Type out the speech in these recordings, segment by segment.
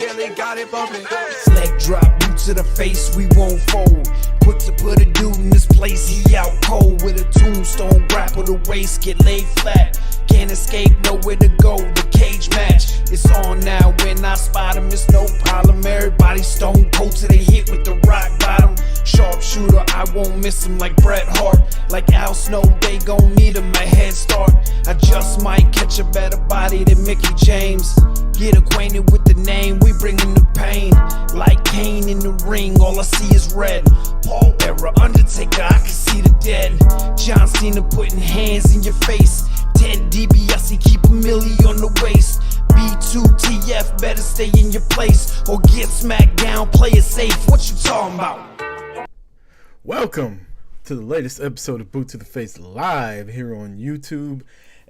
Yeah, they got it bumping. Leg drop, boot to the face, we won't fold. Quick to put a dude in this place, he out cold. With a tombstone, grapple the waist, get laid flat. Can't escape, nowhere to go, the cage match. It's on now, when I spot him, it's no problem. Everybody stone cold till they hit with the rock bottom. Sharpshooter, I won't miss him like Bret Hart. Like Al Snow, they gon' need him a head start. I just might catch a better body than Mickey James. Get acquainted with the name, we bringin' the pain. Like Kane in the ring, all I see is red. Paul era, Undertaker, I can see the dead. John Cena putting hands in your face. 10 DBS, keep a milli on the waist. B2TF, better stay in your place or get smacked down, play it safe. What you talking about? Welcome to the latest episode of Boot to the Face live here on YouTube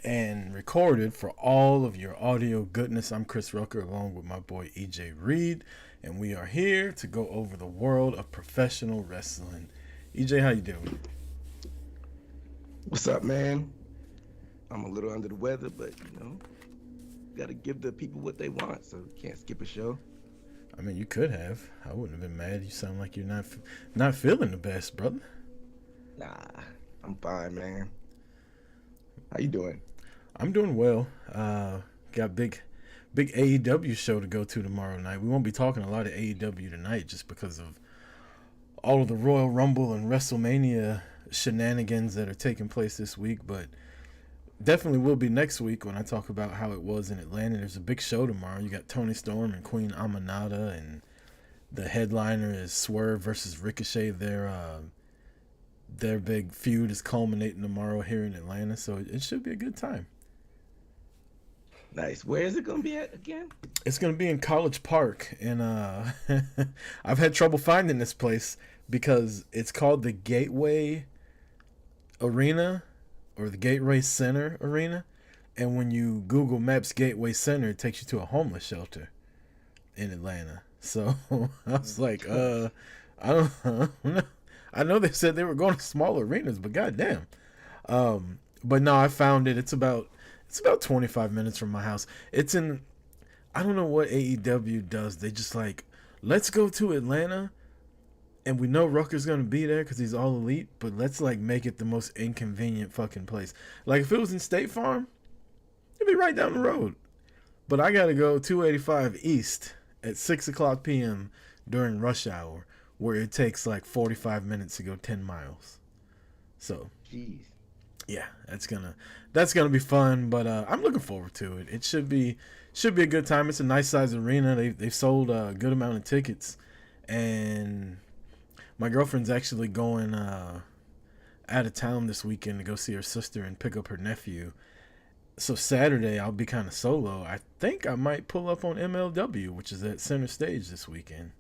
and recorded for all of your audio goodness. I'm Chris Rucker along with my boy EJ Reed, and we are here to go over the world of professional wrestling. EJ, how you doing? What's up, man? I'm a little under the weather, but gotta give the people what they want, so can't skip a show. I mean, you could have. I wouldn't have been mad. You sound like you're not feeling the best, brother. Nah, I'm fine, man. How you doing? I'm doing well. Got big AEW show to go to tomorrow night. We won't be talking a lot of AEW tonight just because of all of the Royal Rumble and WrestleMania shenanigans that are taking place this week, but definitely will be next week when I talk about how it was in Atlanta. There's a big show tomorrow. You got Tony Storm and Queen Aminata, and the headliner is Swerve versus Ricochet. Their big feud is culminating tomorrow here in Atlanta, so it should be a good time. Nice. Where is it going to be at again? It's going to be in College Park, and I've had trouble finding this place because it's called the Gateway Arena or the Gateway Center Arena, and when you Google Maps Gateway Center, it takes you to a homeless shelter in Atlanta. So I was like, I don't know. I know they said they were going to small arenas, but goddamn. But no, I found it. It's about 25 minutes from my house. It's in, I don't know what AEW does. They just like, let's go to Atlanta, and we know Rucker's going to be there because he's all elite, but let's like make it the most inconvenient fucking place. Like if it was in State Farm, it'd be right down the road. But I got to go 285 East at 6 o'clock p.m. during rush hour, where it takes like 45 minutes to go 10 miles. So, jeez. Yeah, that's gonna be fun, but I'm looking forward to it. It should be a good time. It's a nice size arena. They've sold a good amount of tickets, and my girlfriend's actually going out of town this weekend to go see her sister and pick up her nephew. So Saturday I'll be kind of solo. I think I might pull up on MLW, which is at Center Stage this weekend.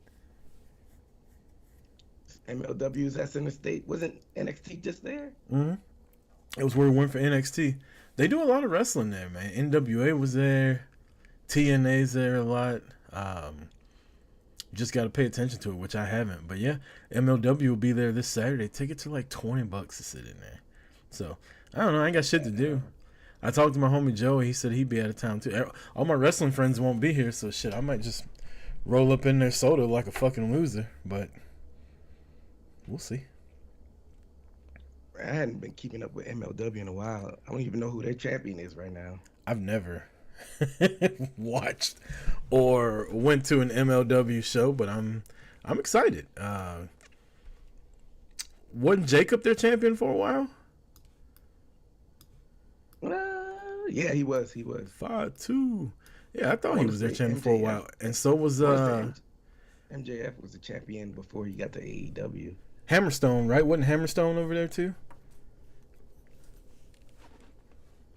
MLW is at Center State. Wasn't NXT just there? Mm-hmm. It was where we went for NXT. They do a lot of wrestling there, man. NWA was there. TNA's there a lot. Just got to pay attention to it, which I haven't. But yeah, MLW will be there this Saturday. Tickets are like $20 to sit in there. So, I don't know. I ain't got shit to do. I talked to my homie Joey. He said he'd be out of town too. All my wrestling friends won't be here, so shit, I might just roll up in their soda like a fucking loser. But we'll see. I hadn't been keeping up with MLW in a while. I don't even know who their champion is right now. I've never watched or went to an MLW show, but I'm excited. Wasn't Jacob their champion for a while? Yeah, he was. 5-2. Yeah, I thought he was their champion for a while, and so was MJF was the champion before he got to AEW. Hammerstone, right? Wasn't Hammerstone over there too?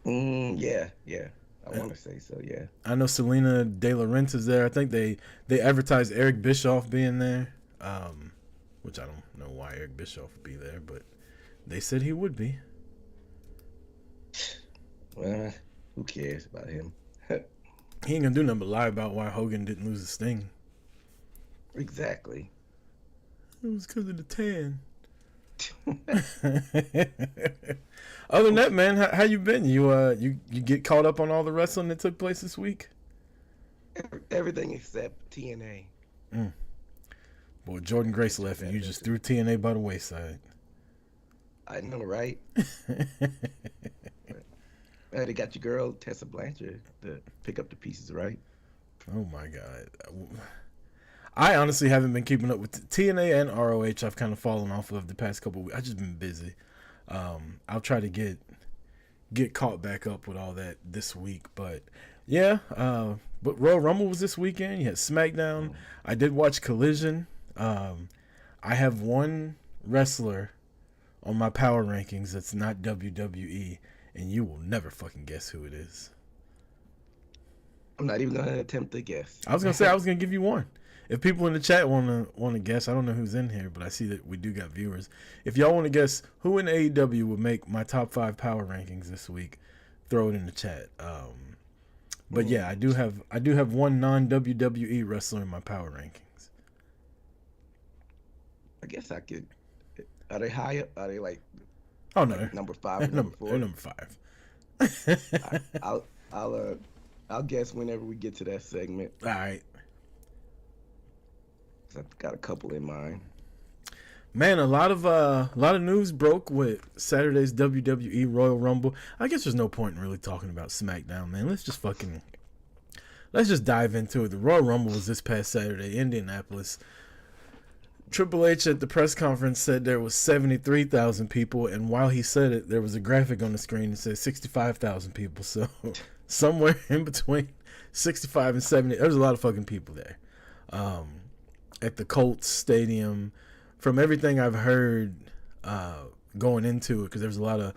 Yeah. I want to say so, yeah. I know Selena De La Renta's there. I think they advertised Eric Bischoff being there, which I don't know why Eric Bischoff would be there, but they said he would be. Well, who cares about him? He ain't gonna do nothing but lie about why Hogan didn't lose the Sting. Exactly. It was because of the tan. Other than that, man, how you been? You get caught up on all the wrestling that took place this week? Everything except TNA. Boy, Jordan Grace left and you just threw TNA by the wayside. I know, right? They got your girl Tessa Blanchard to pick up the pieces, right? Oh my God. I honestly haven't been keeping up with TNA and ROH. I've kind of fallen off of the past couple of weeks. I've just been busy. I'll try to get caught back up with all that this week. But yeah, but Royal Rumble was this weekend. You had SmackDown. I did watch Collision. I have one wrestler on my power rankings that's not WWE, and you will never fucking guess who it is. I'm not even gonna attempt to guess. I was gonna say I was gonna give you one. If people in the chat want to guess, I don't know who's in here, but I see that we do got viewers. If y'all want to guess who in AEW would make my top 5 power rankings this week, throw it in the chat. But yeah, I do have one non-WWE wrestler in my power rankings. I guess I could. Are they high up? Are they like? Oh no, like number 5 and number 4. They're number 5. I'll guess whenever we get to that segment. All right. I've got a couple in mind. Man, a lot of news broke with Saturday's WWE Royal Rumble. I guess there's no point in really talking about SmackDown, man. Let's just dive into it. The Royal Rumble was this past Saturday, Indianapolis. Triple H at the press conference said there was 73,000 people, and while he said it, there was a graphic on the screen that said 65,000 people. So somewhere in between 65 and 70, there's a lot of fucking people there. At the Colts Stadium, from everything I've heard going into it, because there's a lot of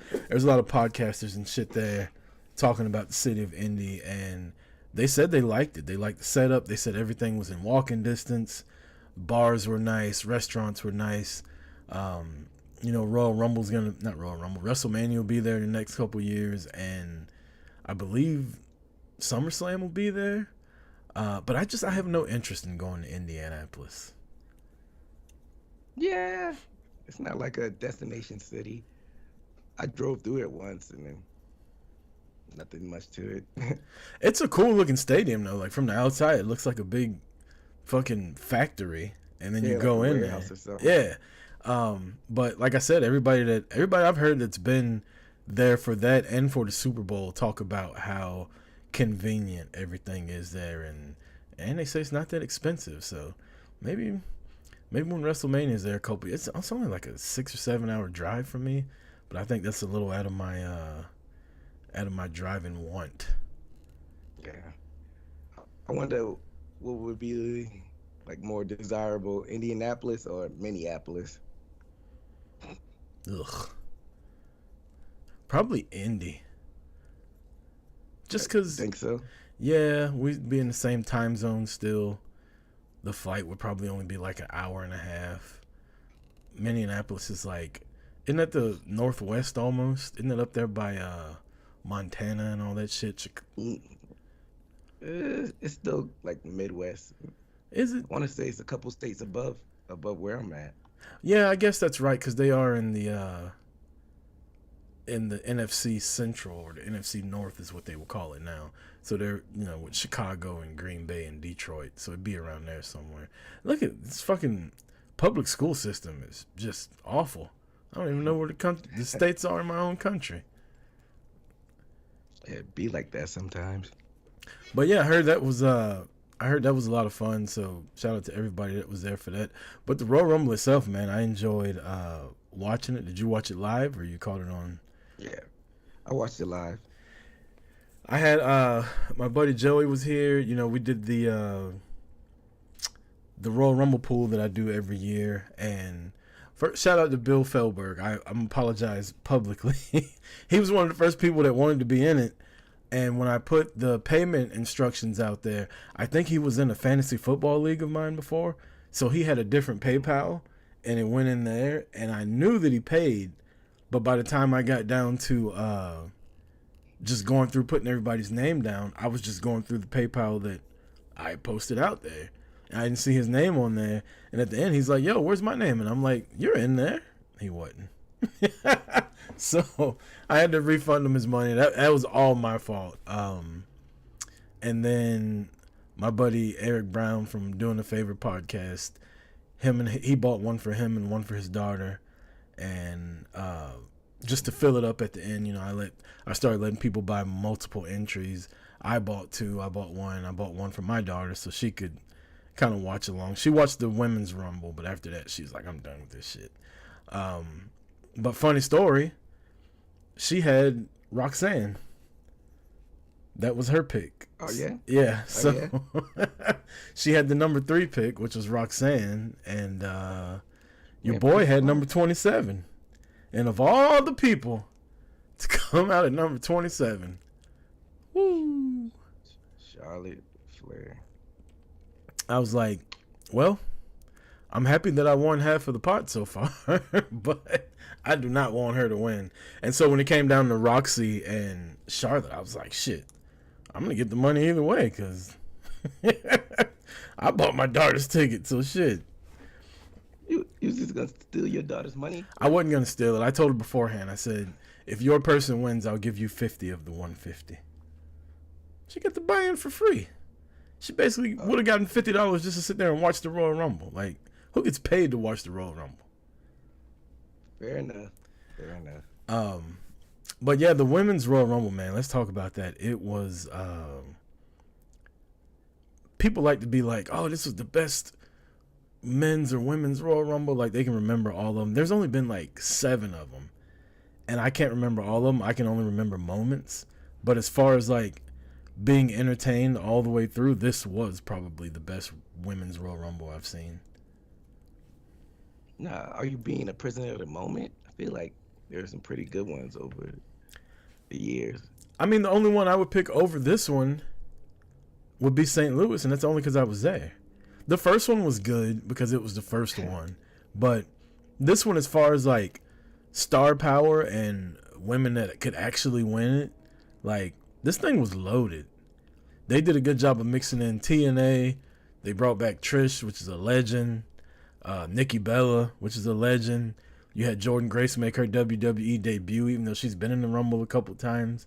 podcasters and shit there talking about the city of Indy, and they said they liked it. They liked the setup. They said everything was in walking distance. Bars were nice. Restaurants were nice. WrestleMania will be there in the next couple years, and I believe SummerSlam will be there. But I have no interest in going to Indianapolis. Yeah, it's not like a destination city. I drove through it once, and then nothing much to it. It's a cool looking stadium though. Like from the outside, it looks like a big fucking factory, and then you go in there. Yeah. But like I said, everybody I've heard that's been there for that and for the Super Bowl talk about how convenient everything is there, and they say it's not that expensive. So maybe when WrestleMania is there, it's only like a 6 or 7 hour drive for me, but I think that's a little out of my driving want. Yeah, I wonder what would be like more desirable, Indianapolis or Minneapolis? Ugh. Probably Indy. Just because. Think so? Yeah, we'd be in the same time zone still. The flight would probably only be like an hour and a half. Minneapolis is like, isn't that the Northwest almost? Isn't it up there by Montana and all that shit? It's still like Midwest. Is it? I want to say it's a couple states above where I'm at. Yeah, I guess that's right, because they are in the NFC Central, or the NFC North is what they will call it now. So they're, with Chicago and Green Bay and Detroit. So it'd be around there somewhere. Look at this fucking public school system is just awful. I don't even know where the states are in my own country. It'd be like that sometimes. But yeah, I heard that was a lot of fun. So shout out to everybody that was there for that. But the Royal Rumble itself, man, I enjoyed watching it. Did you watch it live, or you caught it on? Yeah, I watched it live. I had my buddy Joey was here. We did the Royal Rumble pool that I do every year, and first, shout out to Bill Felberg. I'm apologize publicly. He was one of the first people that wanted to be in it, and when I put the payment instructions out there, I think he was in a fantasy football league of mine before, so he had a different PayPal, and it went in there, and I knew that he paid, but by the time I got down to just going through putting everybody's name down, I was just going through the PayPal that I posted out there. And I didn't see his name on there. And at the end, he's like, yo, where's my name? And I'm like, you're in there. He wasn't. So I had to refund him his money. That was all my fault. And then My buddy Eric Brown from Doing the Favor podcast, he bought one for him and one for his daughter, and just to fill it up at the end, I started letting people buy multiple entries. I bought two. I bought one for my daughter so she could kind of watch along. She watched the women's Rumble, but after that, she's like, I'm done with this shit. But funny story, she had Roxanne. That was her pick. Oh, yeah? Yeah. Oh, So she had the number 3 pick, which was Roxanne, and your boy had number 27. And of all the people to come out at number 27, woo, Charlotte Flair. I was like, well, I'm happy that I won half of the pot so far, but I do not want her to win. And so when it came down to Roxy and Charlotte, I was like, shit, I'm going to get the money either way because I bought my daughter's ticket, so shit. You was just going to steal your daughter's money? I wasn't going to steal it. I told her beforehand. I said, if your person wins, I'll give you 50 of the 150. She got the buy-in for free. She basically would have gotten $50 just to sit there and watch the Royal Rumble. Like, who gets paid to watch the Royal Rumble? Fair enough. But yeah, the women's Royal Rumble, man. Let's talk about that. It was. People like to be like, "Oh, this was the best men's or women's Royal Rumble." Like they can remember all of them. There's only been like 7 of them, and I can't remember all of them. I can only remember moments. But as far as like being entertained all the way through, this was probably the best women's Royal Rumble I've seen. Nah, are you being a prisoner of the moment? I feel like there's some pretty good ones over the years. I mean, the only one I would pick over this one would be St. Louis, and that's only because I was there. The first one was good because it was the first one, but this one, as far as like star power and women that could actually win it, like this thing was loaded. They did a good job of mixing in TNA. They brought back Trish, which is a legend. Nikki Bella, which is a legend. You had Jordynne Grace make her WWE debut, even though she's been in the Rumble a couple times.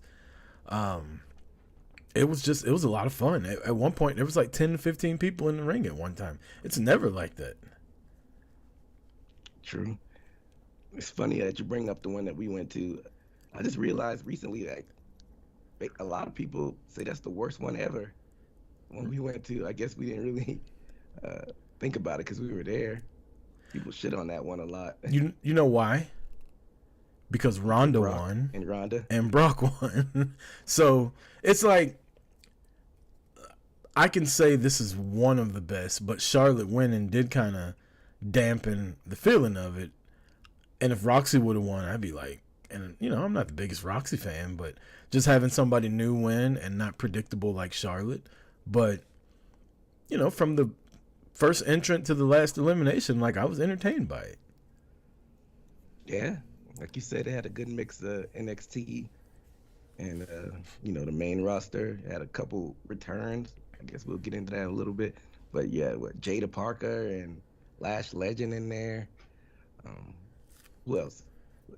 It was a lot of fun. At one point, there was like 10 to 15 people in the ring at one time. It's never like that. True. It's funny that you bring up the one that we went to. I just realized recently that a lot of people say that's the worst one ever. When we went to, I guess we didn't really think about it because we were there. People shit on that one a lot. You know why? Because Ronda won. And Ronda. And Brock won. So it's like, I can say this is one of the best, but Charlotte winning did kind of dampen the feeling of it. And if Roxy would have won, I'd be like, and I'm not the biggest Roxy fan, but just having somebody new win and not predictable like Charlotte. But, from the first entrant to the last elimination, like I was entertained by it. Yeah. Like you said, they had a good mix of NXT and, the main roster. Had a couple returns. I guess we'll get into that a little bit. But yeah, Jada Parker and Lash Legend in there. Who else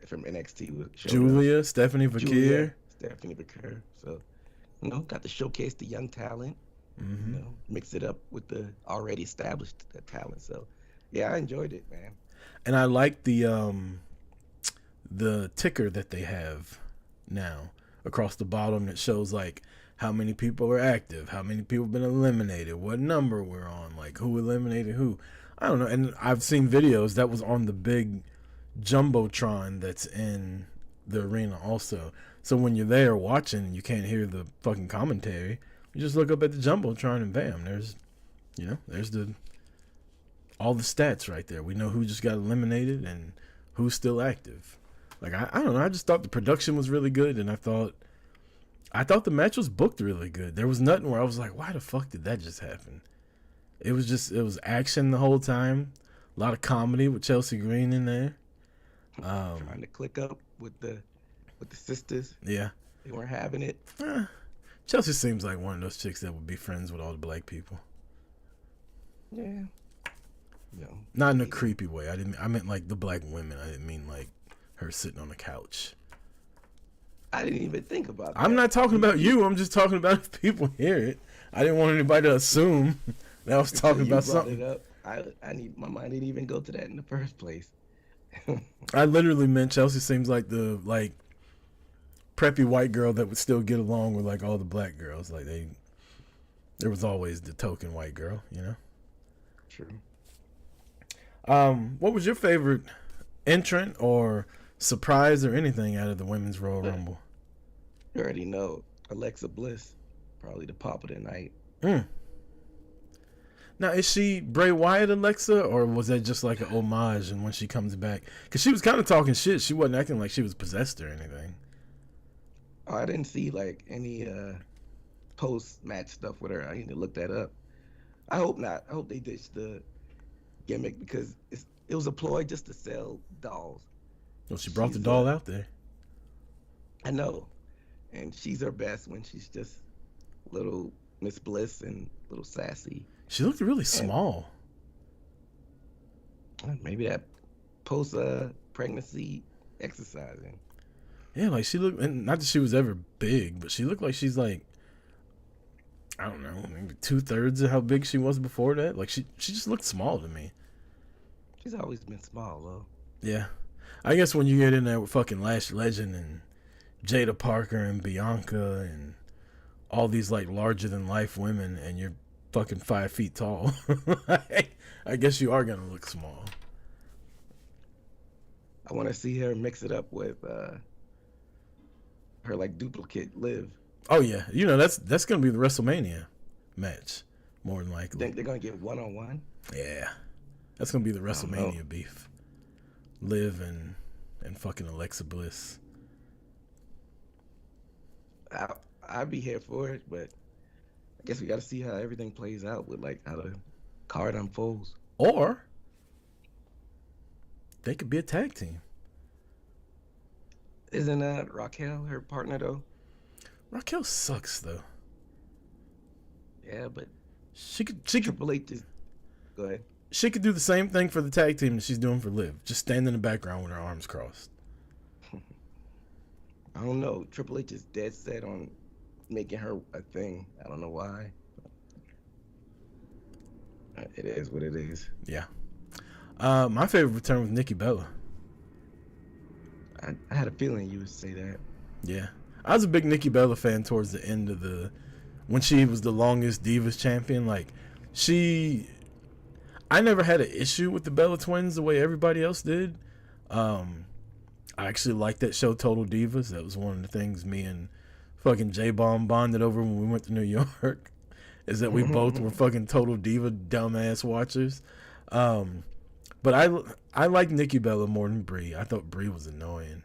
from NXT? Julia, Stephanie Bakir. So, got to showcase the young talent. Mm-hmm. Mix it up with the already established talent. So, yeah, I enjoyed it, man. And I like the ticker that they have now across the bottom that shows like how many people are active, how many people have been eliminated, what number we're on, like who eliminated who. I don't know. And I've seen videos that was on the big Jumbotron that's in the arena also. So when you're there watching, you can't hear the fucking commentary. You just look up at the Jumbotron and bam, there's all the stats right there. We know who just got eliminated and who's still active. Like, I don't know. I just thought the production was really good, and I thought the match was booked really good. There was nothing where I was like, why the fuck did that just happen? It was action the whole time. A lot of comedy with Chelsea Green in there. Trying to click up with the sisters. Yeah. They weren't having it. Chelsea seems like one of those chicks that would be friends with all the black people. Yeah. Not in a creepy way. I meant like the black women. I didn't mean like her sitting on the couch. I didn't even think about that. I'm not talking about you. I'm just talking about if people hear it. I didn't want anybody to assume that I was talking You about brought something. it up. I need my mind didn't even go to that in the first place. I literally meant Chelsea seems like the preppy white girl that would still get along with like all the black girls. Like there was always the token white girl, you know. True. What was your favorite entrant or surprise or anything out of the women's Royal Rumble? You already know Alexa Bliss, probably the pop of the night. Now, is she Bray Wyatt Alexa, or was that just like an homage? And when she comes back, because she was kind of talking shit, she wasn't acting like she was possessed or anything. Oh, I didn't see like any post match stuff with her. I need to look that up. I hope not. I hope they ditched the gimmick because it was a ploy just to sell dolls. Well, she brought the doll out there. I know, and she's her best when she's just little Miss Bliss and little sassy. She looked really small. Maybe that post pregnancy exercising. Yeah, like she looked, and not that she was ever big, but she looked like she's like, I don't know, maybe 2/3 of how big she was before that. Like she just looked small to me. She's always been small though. Yeah, I guess when you get in there with fucking Lash Legend and Jada Parker and Bianca and all these like larger than life women, and you're fucking 5 feet tall, I guess you are gonna look small. I want to see her mix it up with her like duplicate Liv. Oh yeah, you know that's gonna be the WrestleMania match, more than likely. Think they're gonna get 1-on-1? Yeah, that's gonna be the WrestleMania beef. Liv and fucking Alexa Bliss. I'd be here for it, but I guess we got to see how everything plays out with like how the card unfolds. Or they could be a tag team. Isn't Raquel her partner though? Raquel sucks though. Yeah, but She could Triple H just go ahead. She could do the same thing for the tag team that she's doing for Liv. Just stand in the background with her arms crossed. I don't know. Triple H is dead set on making her a thing. I don't know why. It is what it is. Yeah. My favorite return was Nikki Bella. I had a feeling you would say that. Yeah. I was a big Nikki Bella fan towards the end of when she was the longest Divas champion. Like, I never had an issue with the Bella Twins the way everybody else did. I actually liked that show, Total Divas. That was one of the things me and fucking J-Bomb bonded over when we went to New York, is that we both were fucking Total Diva dumbass watchers. But I like Nikki Bella more than Brie. I thought Brie was annoying.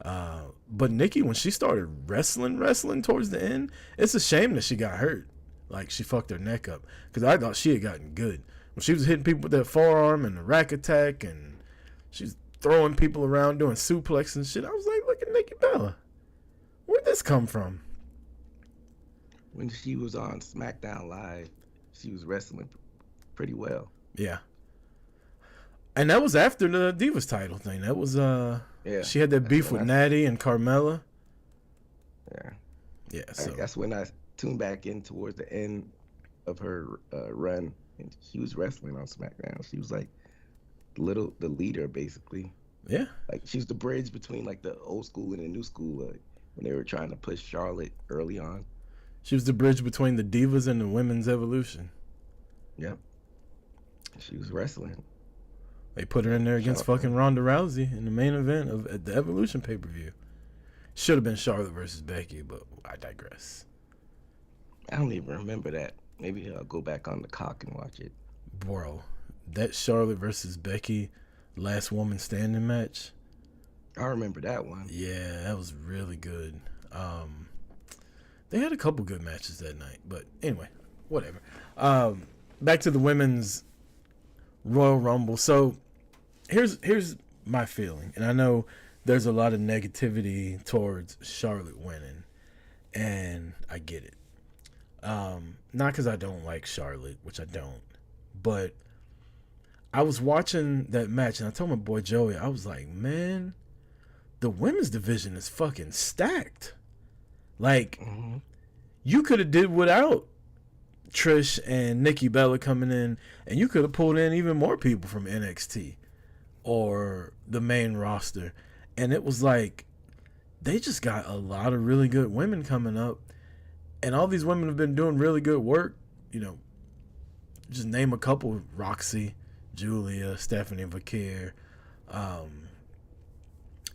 But Nikki, when she started wrestling towards the end, it's a shame that she got hurt. Like, she fucked her neck up. Because I thought she had gotten good. When she was hitting people with that forearm and the rack attack, and she was throwing people around doing suplex and shit, I was like, look at Nikki Bella. Where'd this come from? When she was on SmackDown Live, she was wrestling pretty well. Yeah. And that was after the Divas title thing. That was, yeah. She had that beef with Natty and Carmella. Yeah. Yeah, so. That's when I tuned back in towards the end of her run. And she was wrestling on SmackDown. She was like the leader, basically. Yeah. Like, she was the bridge between like the old school and the new school, when they were trying to push Charlotte early on. She was the bridge between the Divas and the women's evolution. Yep. She was wrestling. They put her in there against fucking Ronda Rousey in the main event of the Evolution pay-per-view. Should have been Charlotte versus Becky, but I digress. I don't even remember that. Maybe I'll go back on the cock and watch it. Bro, that Charlotte versus Becky last woman standing match. I remember that one. Yeah, that was really good. They had a couple good matches that night, but anyway, whatever. Back to the women's Royal Rumble. So here's my feeling, and I know there's a lot of negativity towards Charlotte winning, and I get it. Not because I don't like Charlotte, which I don't, but I was watching that match, and I told my boy Joey, I was like, man, the women's division is fucking stacked. Like, you could have did without Trish and Nikki Bella coming in, and you could have pulled in even more people from NXT or the main roster. And it was like, they just got a lot of really good women coming up, and all these women have been doing really good work. You know, just name a couple: Roxy, Julia, Stephanie Vakir,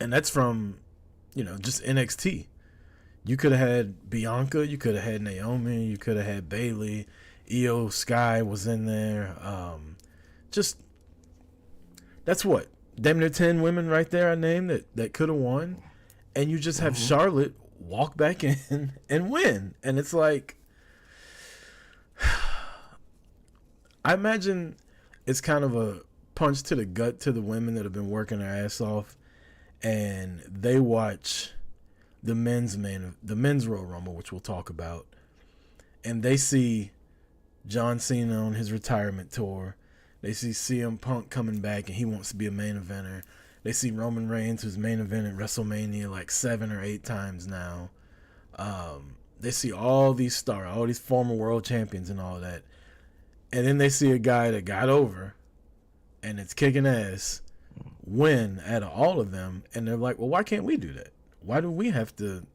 and that's from, you know, just NXT. You could have had Bianca, you could have had Naomi, you could have had Bayley, Io Sky was in there. Just, that's what, damn near 10 women right there I named that could have won. And you just have Charlotte walk back in and win. And it's like, I imagine it's kind of a punch to the gut to the women that have been working their ass off, and they watch the men's Royal Rumble, which we'll talk about, and they see John Cena on his retirement tour. They see CM Punk coming back and he wants to be a main eventer. They see Roman Reigns, who's main event at WrestleMania like 7 or 8 times now. They see all these stars, all these former world champions and all that. And then they see a guy that got over and it's kicking ass win out of all of them. And they're like, well, why can't we do that? Why do we have to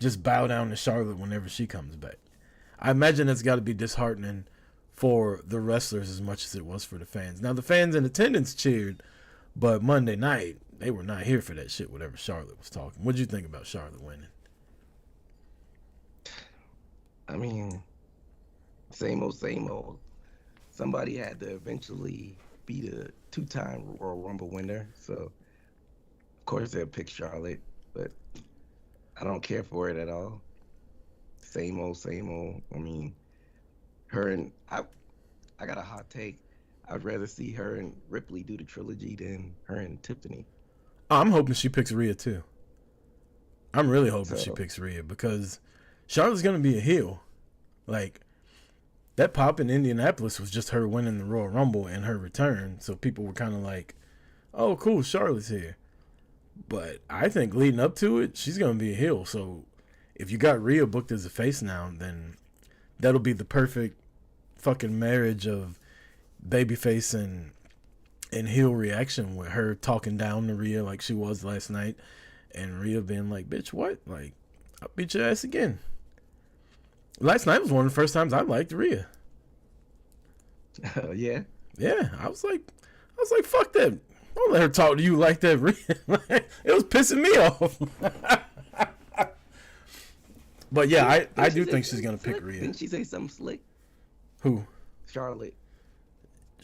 just bow down to Charlotte whenever she comes back? I imagine it's got to be disheartening for the wrestlers as much as it was for the fans. Now, the fans in attendance cheered, but Monday night, they were not here for that shit, whatever Charlotte was talking. What'd you think about Charlotte winning? I mean, same old, same old. Somebody had to eventually be the 2-time Royal Rumble winner. So, of course, they'll pick Charlotte, but I don't care for it at all. Same old, same old. I mean, her and I got a hot take. I'd rather see her and Ripley do the trilogy than her and Tiffany. I'm hoping she picks Rhea too. I'm really hoping she picks Rhea, because Charlotte's gonna be a heel. Like, that pop in Indianapolis was just her winning the Royal Rumble and her return, so people were kind of like, "Oh, cool, Charlotte's here." But I think leading up to it, she's gonna be a heel. So if you got Rhea booked as a face now, then that'll be the perfect fucking marriage of babyface and heel reaction, with her talking down to Rhea like she was last night, and Rhea being like, "Bitch, what? Like, I'll beat your ass again." Last night was one of the first times I liked Rhea. Yeah. Yeah, I was like, fuck that. Don't let her talk to you like that, Rhea. It was pissing me off. But yeah, I do think she's gonna pick Rhea. Didn't she say something slick? Who? Charlotte.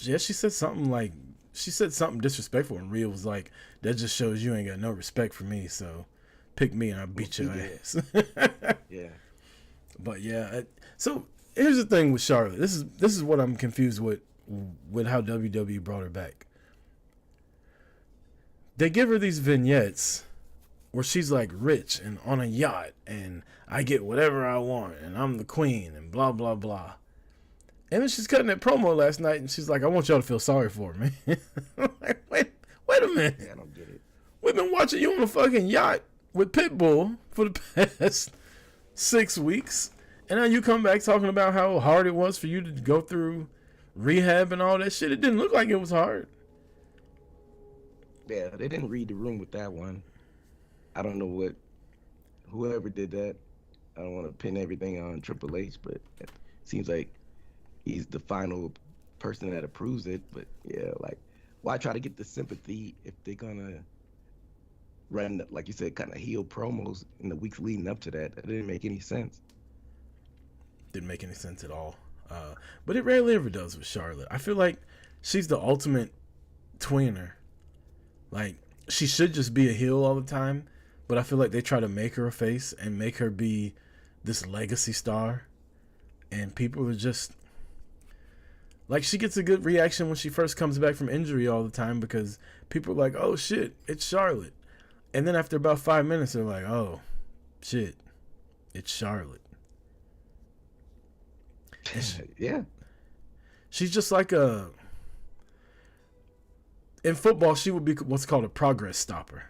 Yeah, she said something disrespectful, and Rhea was like, "That just shows you ain't got no respect for me, so pick me and I'll beat your ass." Yeah. But yeah, so here's the thing with Charlotte. This is what I'm confused with how WWE brought her back. They give her these vignettes where she's like rich and on a yacht, and I get whatever I want, and I'm the queen, and blah blah blah. And then she's cutting that promo last night, and she's like, "I want y'all to feel sorry for me." I'm like, wait a minute. Yeah, I don't get it. We've been watching you on a fucking yacht with Pitbull for the past 6 weeks, and now you come back talking about how hard it was for you to go through rehab and all that shit. It didn't look like it was hard. Yeah, they didn't read the room with that one. I don't know whoever did that. I don't want to pin everything on Triple H, but it seems like he's the final person that approves it. But yeah, like, why try to get the sympathy if they're gonna run, like you said, kind of heel promos in the weeks leading up to that? That didn't make any sense. Didn't make any sense at all. But it rarely ever does with Charlotte. I feel like she's the ultimate tweener. Like, she should just be a heel all the time, but I feel like they try to make her a face and make her be this legacy star, and people are just like, she gets a good reaction when she first comes back from injury all the time, because people are like, "Oh shit, it's Charlotte," and then after about 5 minutes they're like, "Oh shit, it's Charlotte." Yeah, she's just like in football, she would be what's called a progress stopper.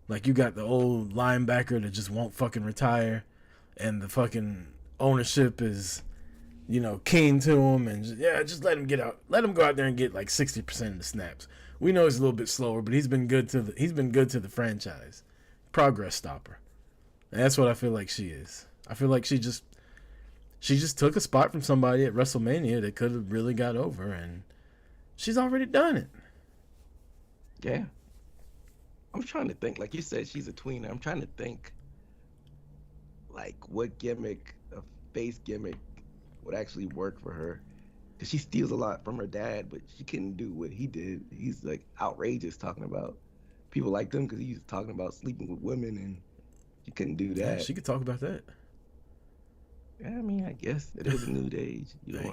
Like, you got the old linebacker that just won't fucking retire, and the fucking ownership is keen to him and just let him get out. Let him go out there and get like 60% of the snaps. We know he's a little bit slower, but he's been good to the franchise. Progress stopper. And that's what I feel like she is. I feel like she just took a spot from somebody at WrestleMania that could have really got over, and she's already done it. Yeah. I'm trying to think. Like you said, she's a tweener. I'm trying to think, like, what gimmick, a face gimmick, would actually work for her. Because she steals a lot from her dad, but she couldn't do what he did. He's, like, outrageous talking about people like them because he's talking about sleeping with women, and she couldn't do that. Yeah, she could talk about that. Yeah, I mean, I guess it is a new age. You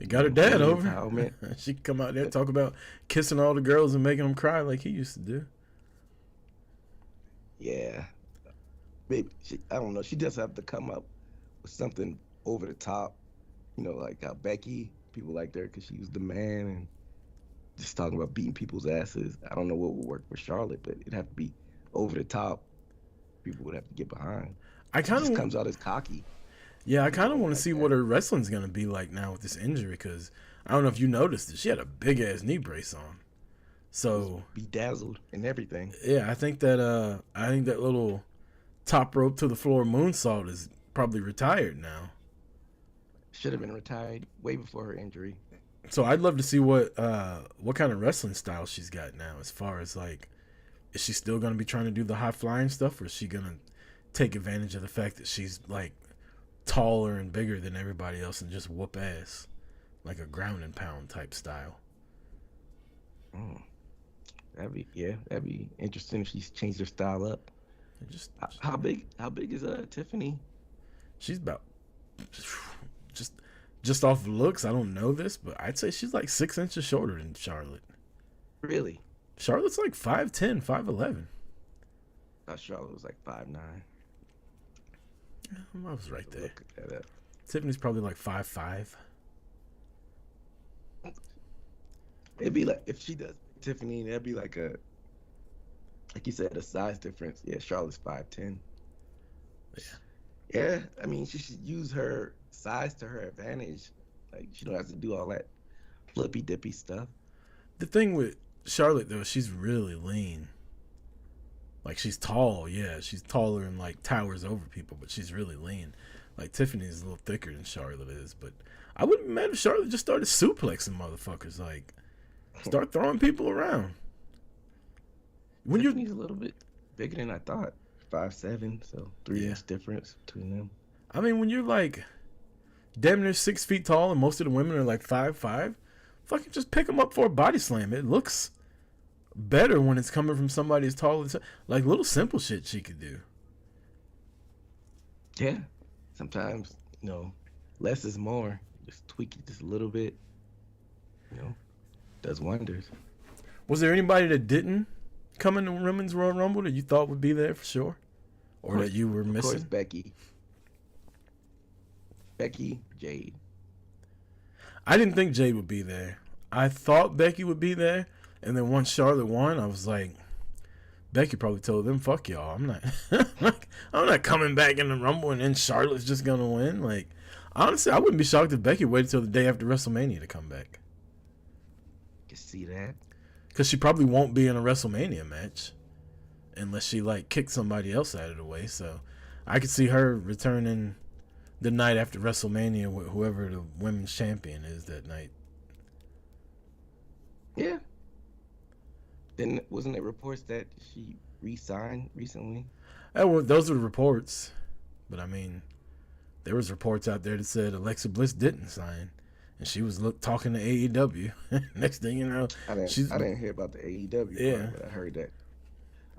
got her dad over. She could come out there and talk about kissing all the girls and making them cry like he used to do. Yeah. Maybe I don't know. She does have to come up with something over the top. Like how Becky, people liked her because she was the man and just talking about beating people's asses. I don't know what would work for Charlotte, but it'd have to be over the top. People would have to get behind. She just comes out as cocky. Yeah, I kind of want to see what her wrestling's going to be like now with this injury, because I don't know if you noticed it. She had a big-ass knee brace on. So bedazzled and everything. Yeah, I think that little top rope to the floor moonsault is probably retired now. Should have been retired way before her injury. So I'd love to see what kind of wrestling style she's got now, as far as like, is she still going to be trying to do the high flying stuff, or is she going to take advantage of the fact that she's like taller and bigger than everybody else and just whoop ass like a ground and pound type style? That'd be interesting if she's changed her style up. How big is Tiffany? She's about just off looks. I don't know this, but I'd say she's like 6 inches shorter than Charlotte. Really? Charlotte's like 5'10", 5'11". I thought Charlotte was like 5'9". I was right there. Tiffany's probably like 5'5". It'd be like, if she does Tiffany, that'd be like you said, a size difference. Yeah, Charlotte's 5'10". Yeah, I mean, she should use her size to her advantage. Like, she don't have to do all that flippy dippy stuff. The thing with Charlotte though, she's really lean. Like, she's tall, yeah, she's taller and like towers over people, but she's really lean. Like, Tiffany's a little thicker than Charlotte is, but I wouldn't be mad if Charlotte just started suplexing motherfuckers, like start throwing people around. Tiffany's a little bit bigger than I thought. 5'7", so 3-inch difference between them. I mean, when you're like damn near 6 feet tall and most of the women are like 5'5", fucking just pick them up for a body slam. It looks better when it's coming from somebody as tall as, like, little simple shit she could do. Yeah, sometimes less is more. Just tweak it just a little bit. Does wonders. Was there anybody that didn't come in the Women's Royal Rumble that you thought would be there for sure, or that you were missing? Of course, Becky, Jade. I didn't think Jade would be there. I thought Becky would be there, and then once Charlotte won, I was like, Becky probably told them, "Fuck y'all, I'm not coming back in the Rumble, and then Charlotte's just gonna win." Like, honestly, I wouldn't be shocked if Becky waited till the day after WrestleMania to come back. You see that? Because she probably won't be in a WrestleMania match unless she like kicks somebody else out of the way. So I could see her returning the night after WrestleMania with whoever the women's champion is that night. Yeah. Then wasn't it reports that she re-signed recently? Well, those were the reports, but I mean, there was reports out there that said Alexa Bliss didn't sign, and she was talking to AEW. Next thing you know, I didn't hear about the AEW part, but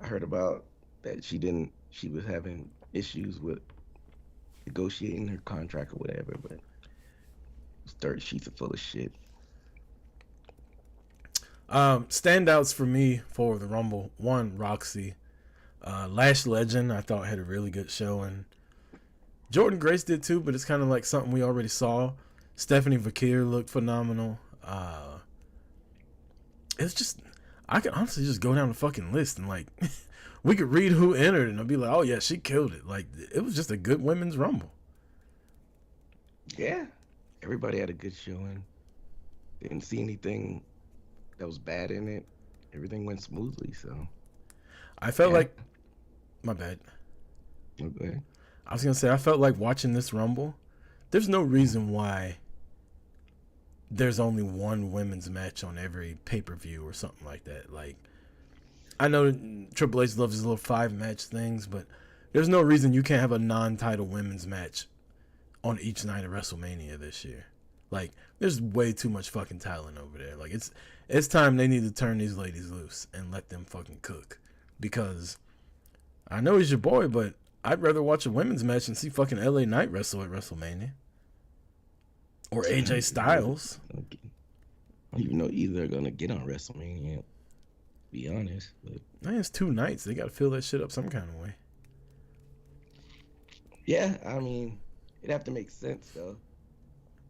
I heard about that she was having issues with negotiating her contract or whatever, but those 30 sheets are full of shit. Standouts for me for the Rumble: 1, Roxy. Lash Legend, I thought, had a really good showing. Jordan Grace did too, but it's kind of like something we already saw. Stephanie Vakir looked phenomenal. It's just, I could honestly just go down the fucking list and like, we could read who entered and I'll be like, oh yeah, she killed it. Like, it was just a good women's Rumble. Yeah. everybody had a good showing. Didn't see anything that was bad in it. Everything went smoothly. So I felt yeah. like, my bad. Okay. I was gonna say I felt like watching this Rumble. There's no reason why there's only one women's match on every pay-per-view or something like that. Like, I know Triple H loves his little 5-match things, but there's no reason you can't have a non-title women's match on each night of WrestleMania this year. Like, there's way too much fucking talent over there. Like, it's time they need to turn these ladies loose and let them fucking cook. Because I know he's your boy, but I'd rather watch a women's match and see fucking LA Knight wrestle at WrestleMania. Or AJ Styles. I don't even know either are gonna get on WrestleMania. To be honest, but Man, it's 2 nights. They gotta fill that shit up some kind of way. yeah, I mean, it'd have to make sense though.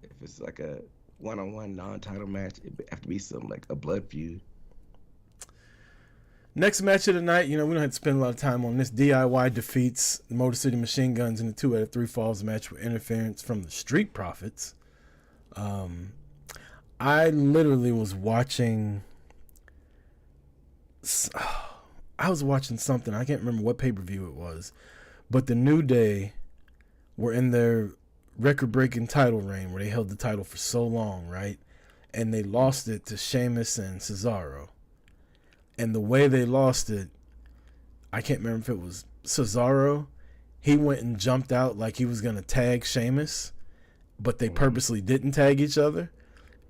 If it's like a one-on-one non-title match, it'd have to be something like a blood feud. Next match of the night, we don't have to spend a lot of time on this. DIY defeats Motor City Machine Guns in a 2 out of 3 falls match with interference from the Street Profits. I literally was watching. I was watching something. I can't remember what pay-per-view it was, but the New Day were in their record-breaking title reign where they held the title for so long, right? And they lost it to Sheamus and Cesaro. And the way they lost it, I can't remember if it was Cesaro. He went and jumped out like he was going to tag Sheamus, but they purposely didn't tag each other.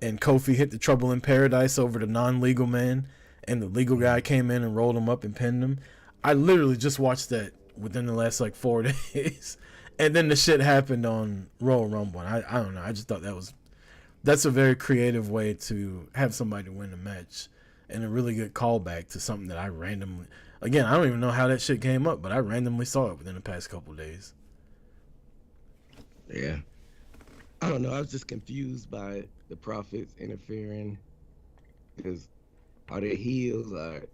And Kofi hit the Trouble in Paradise over the non-legal man, and the legal guy came in and rolled him up and pinned him. I literally just watched that within the last 4 days. And then the shit happened on Royal Rumble. And I don't know. I just thought that's a very creative way to have somebody win a match. And a really good callback to something that I randomly... Again, I don't even know how that shit came up, but I randomly saw it within the past couple days. Yeah. I don't know. I was just confused by the Profits interfering because are they heels or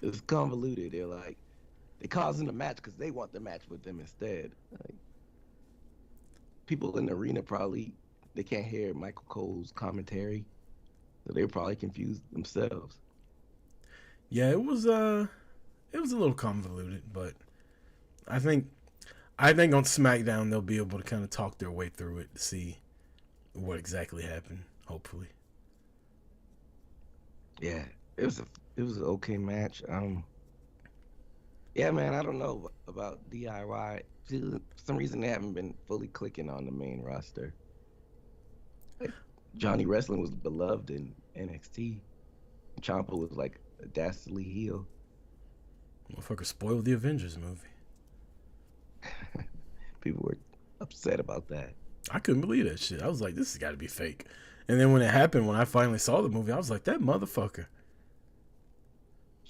it's convoluted. They're causing the match because they want the match with them instead. People in the arena they can't hear Michael Cole's commentary, so they're probably confused themselves. Yeah, it was a little convoluted, but I think on SmackDown they'll be able to kind of talk their way through it to see what exactly happened. Hopefully. Yeah, it was an okay match. Yeah, man, I don't know about DIY. For some reason, they haven't been fully clicking on the main roster. Johnny Wrestling was beloved in NXT. Ciampa was a dastardly heel. Motherfucker spoiled the Avengers movie. People were upset about that. I couldn't believe that shit. I was like, this has got to be fake. And then when it happened, when I finally saw the movie, I was like, that motherfucker.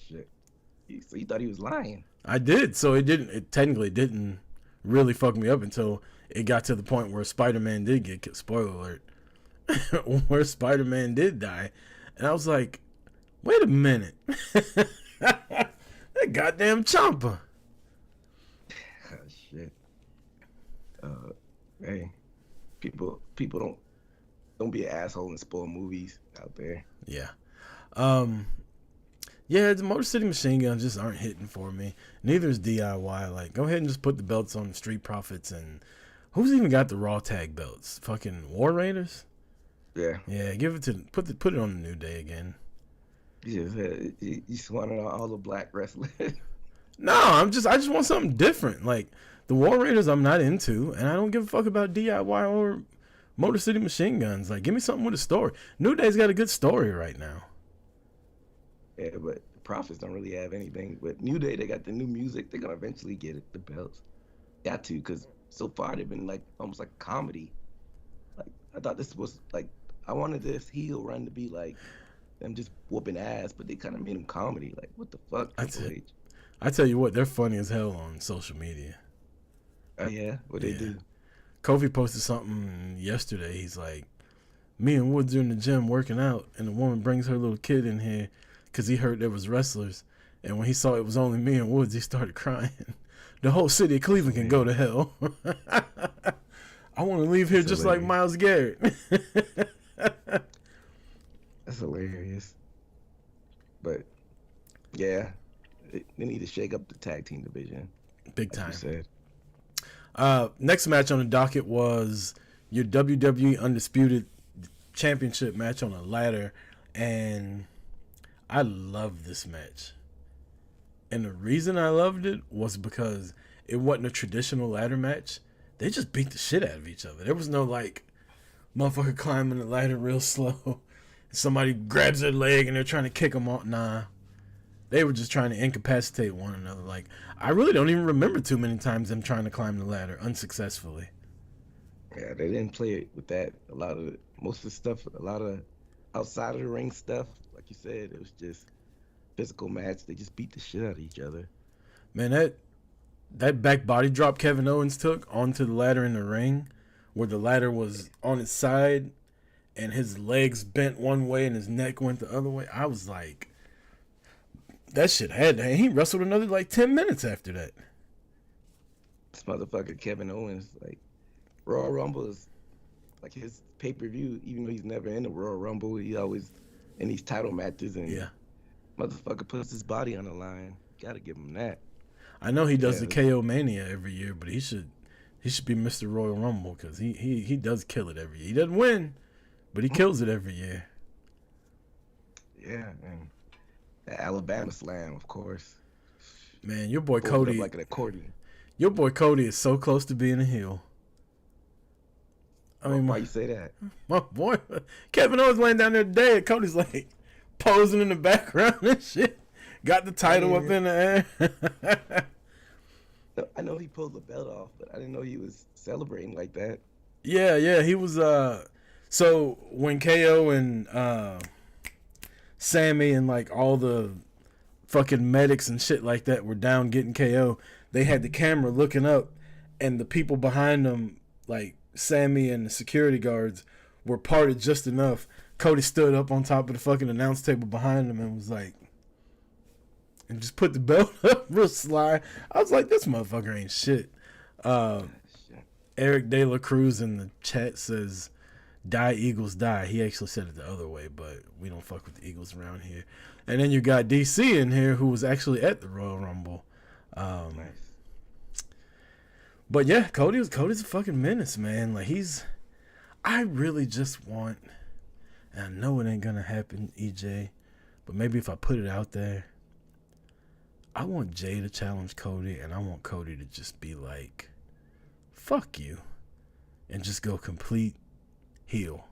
Shit. So you thought he was lying? I did. So it technically didn't really fuck me up until it got to the point where Spider-Man did get killed. Spoiler alert. Where Spider-Man did die. And I was like, wait a minute. That goddamn Ciampa. Oh, shit. Hey, people don't be an asshole and spoil movies out there. Yeah. Yeah, the Motor City Machine Guns just aren't hitting for me. Neither is DIY. Go ahead and just put the belts on the Street Profits. And who's even got the Raw Tag belts? Fucking War Raiders? Yeah. Yeah, give it to put it on the New Day again. You just wanted all the black wrestlers. No, I just want something different. The War Raiders I'm not into, and I don't give a fuck about DIY or Motor City Machine Guns. Give me something with a story. New Day's got a good story right now. Yeah, but the Profits don't really have anything. But New Day, they got the new music. They're gonna eventually get the belts. Got to, because so far they've been almost like comedy. I thought this was I wanted this heel run to be them just whooping ass, but they kind of made them comedy. What the fuck? I tell you what, they're funny as hell on social media. Yeah, what they do? Kofi posted something yesterday. He's like, me and Woods are in the gym working out, and the woman brings her little kid in here because he heard there was wrestlers. And when he saw it was only me and Woods, he started crying. The whole city of Cleveland can go to hell. I want to leave here That's just like hilarious. Myles Garrett. That's hilarious. But yeah, they need to shake up the tag team division. Big As time. you said. Next match on the docket was your WWE Undisputed Championship match on a ladder, and I loved this match. And the reason I loved it was because it wasn't a traditional ladder match. They just beat the shit out of each other. There was no like motherfucker climbing the ladder real slow. Somebody grabs their leg and they're trying to kick them off. Nah. They were just trying to incapacitate one another. Like, I really don't even remember too many times them trying to climb the ladder unsuccessfully. Yeah, they didn't play it with that. Most of the stuff, a lot of outside of the ring stuff, like you said, it was just physical match. They just beat the shit out of each other. Man, that back body drop Kevin Owens took onto the ladder in the ring, where the ladder was on its side and his legs bent one way and his neck went the other way. I was like, that shit had to. He wrestled another like 10 minutes after that. This motherfucker Kevin Owens, like Royal Rumble is like his pay-per-view. Even though he's never in the Royal Rumble, he always in these title matches, and Yeah. motherfucker puts his body on the line. Gotta give him that. I know he does Yeah, the KO Mania every year, but he should be Mr. Royal Rumble because he does kill it every year. He doesn't win, but he kills it every year. Yeah, and the Alabama Slam, of course. Man, your boy Pulled it Cody, up like an accordion. your boy Cody is so close to being a heel. I mean, Why you say that? my boy Kevin Owens laying down there dead. Cody's like posing in the background and shit. Got the title up in the air. I know he pulled the belt off, but I didn't know he was celebrating like that. Yeah, he was. So when KO and Sammy and like all the fucking medics and shit like that were down getting KO, they had the camera looking up, and the people behind them, like Sammy and the security guards, were parted just enough. Cody stood up on top of the fucking announce table behind him and was like, and just put the belt up real sly. I was like, this motherfucker ain't shit. Eric De La Cruz in the chat says, "Die Eagles die." He actually said it the other way, but we don't fuck with the Eagles around here. And then you got DC in here, who was actually at the Royal Rumble. Nice. But yeah, Cody's a fucking menace, man. Like I really just want, and I know it ain't gonna happen, EJ, but maybe if I put it out there, I want Jay to challenge Cody, and I want Cody to just be like, fuck you, and just go complete heel.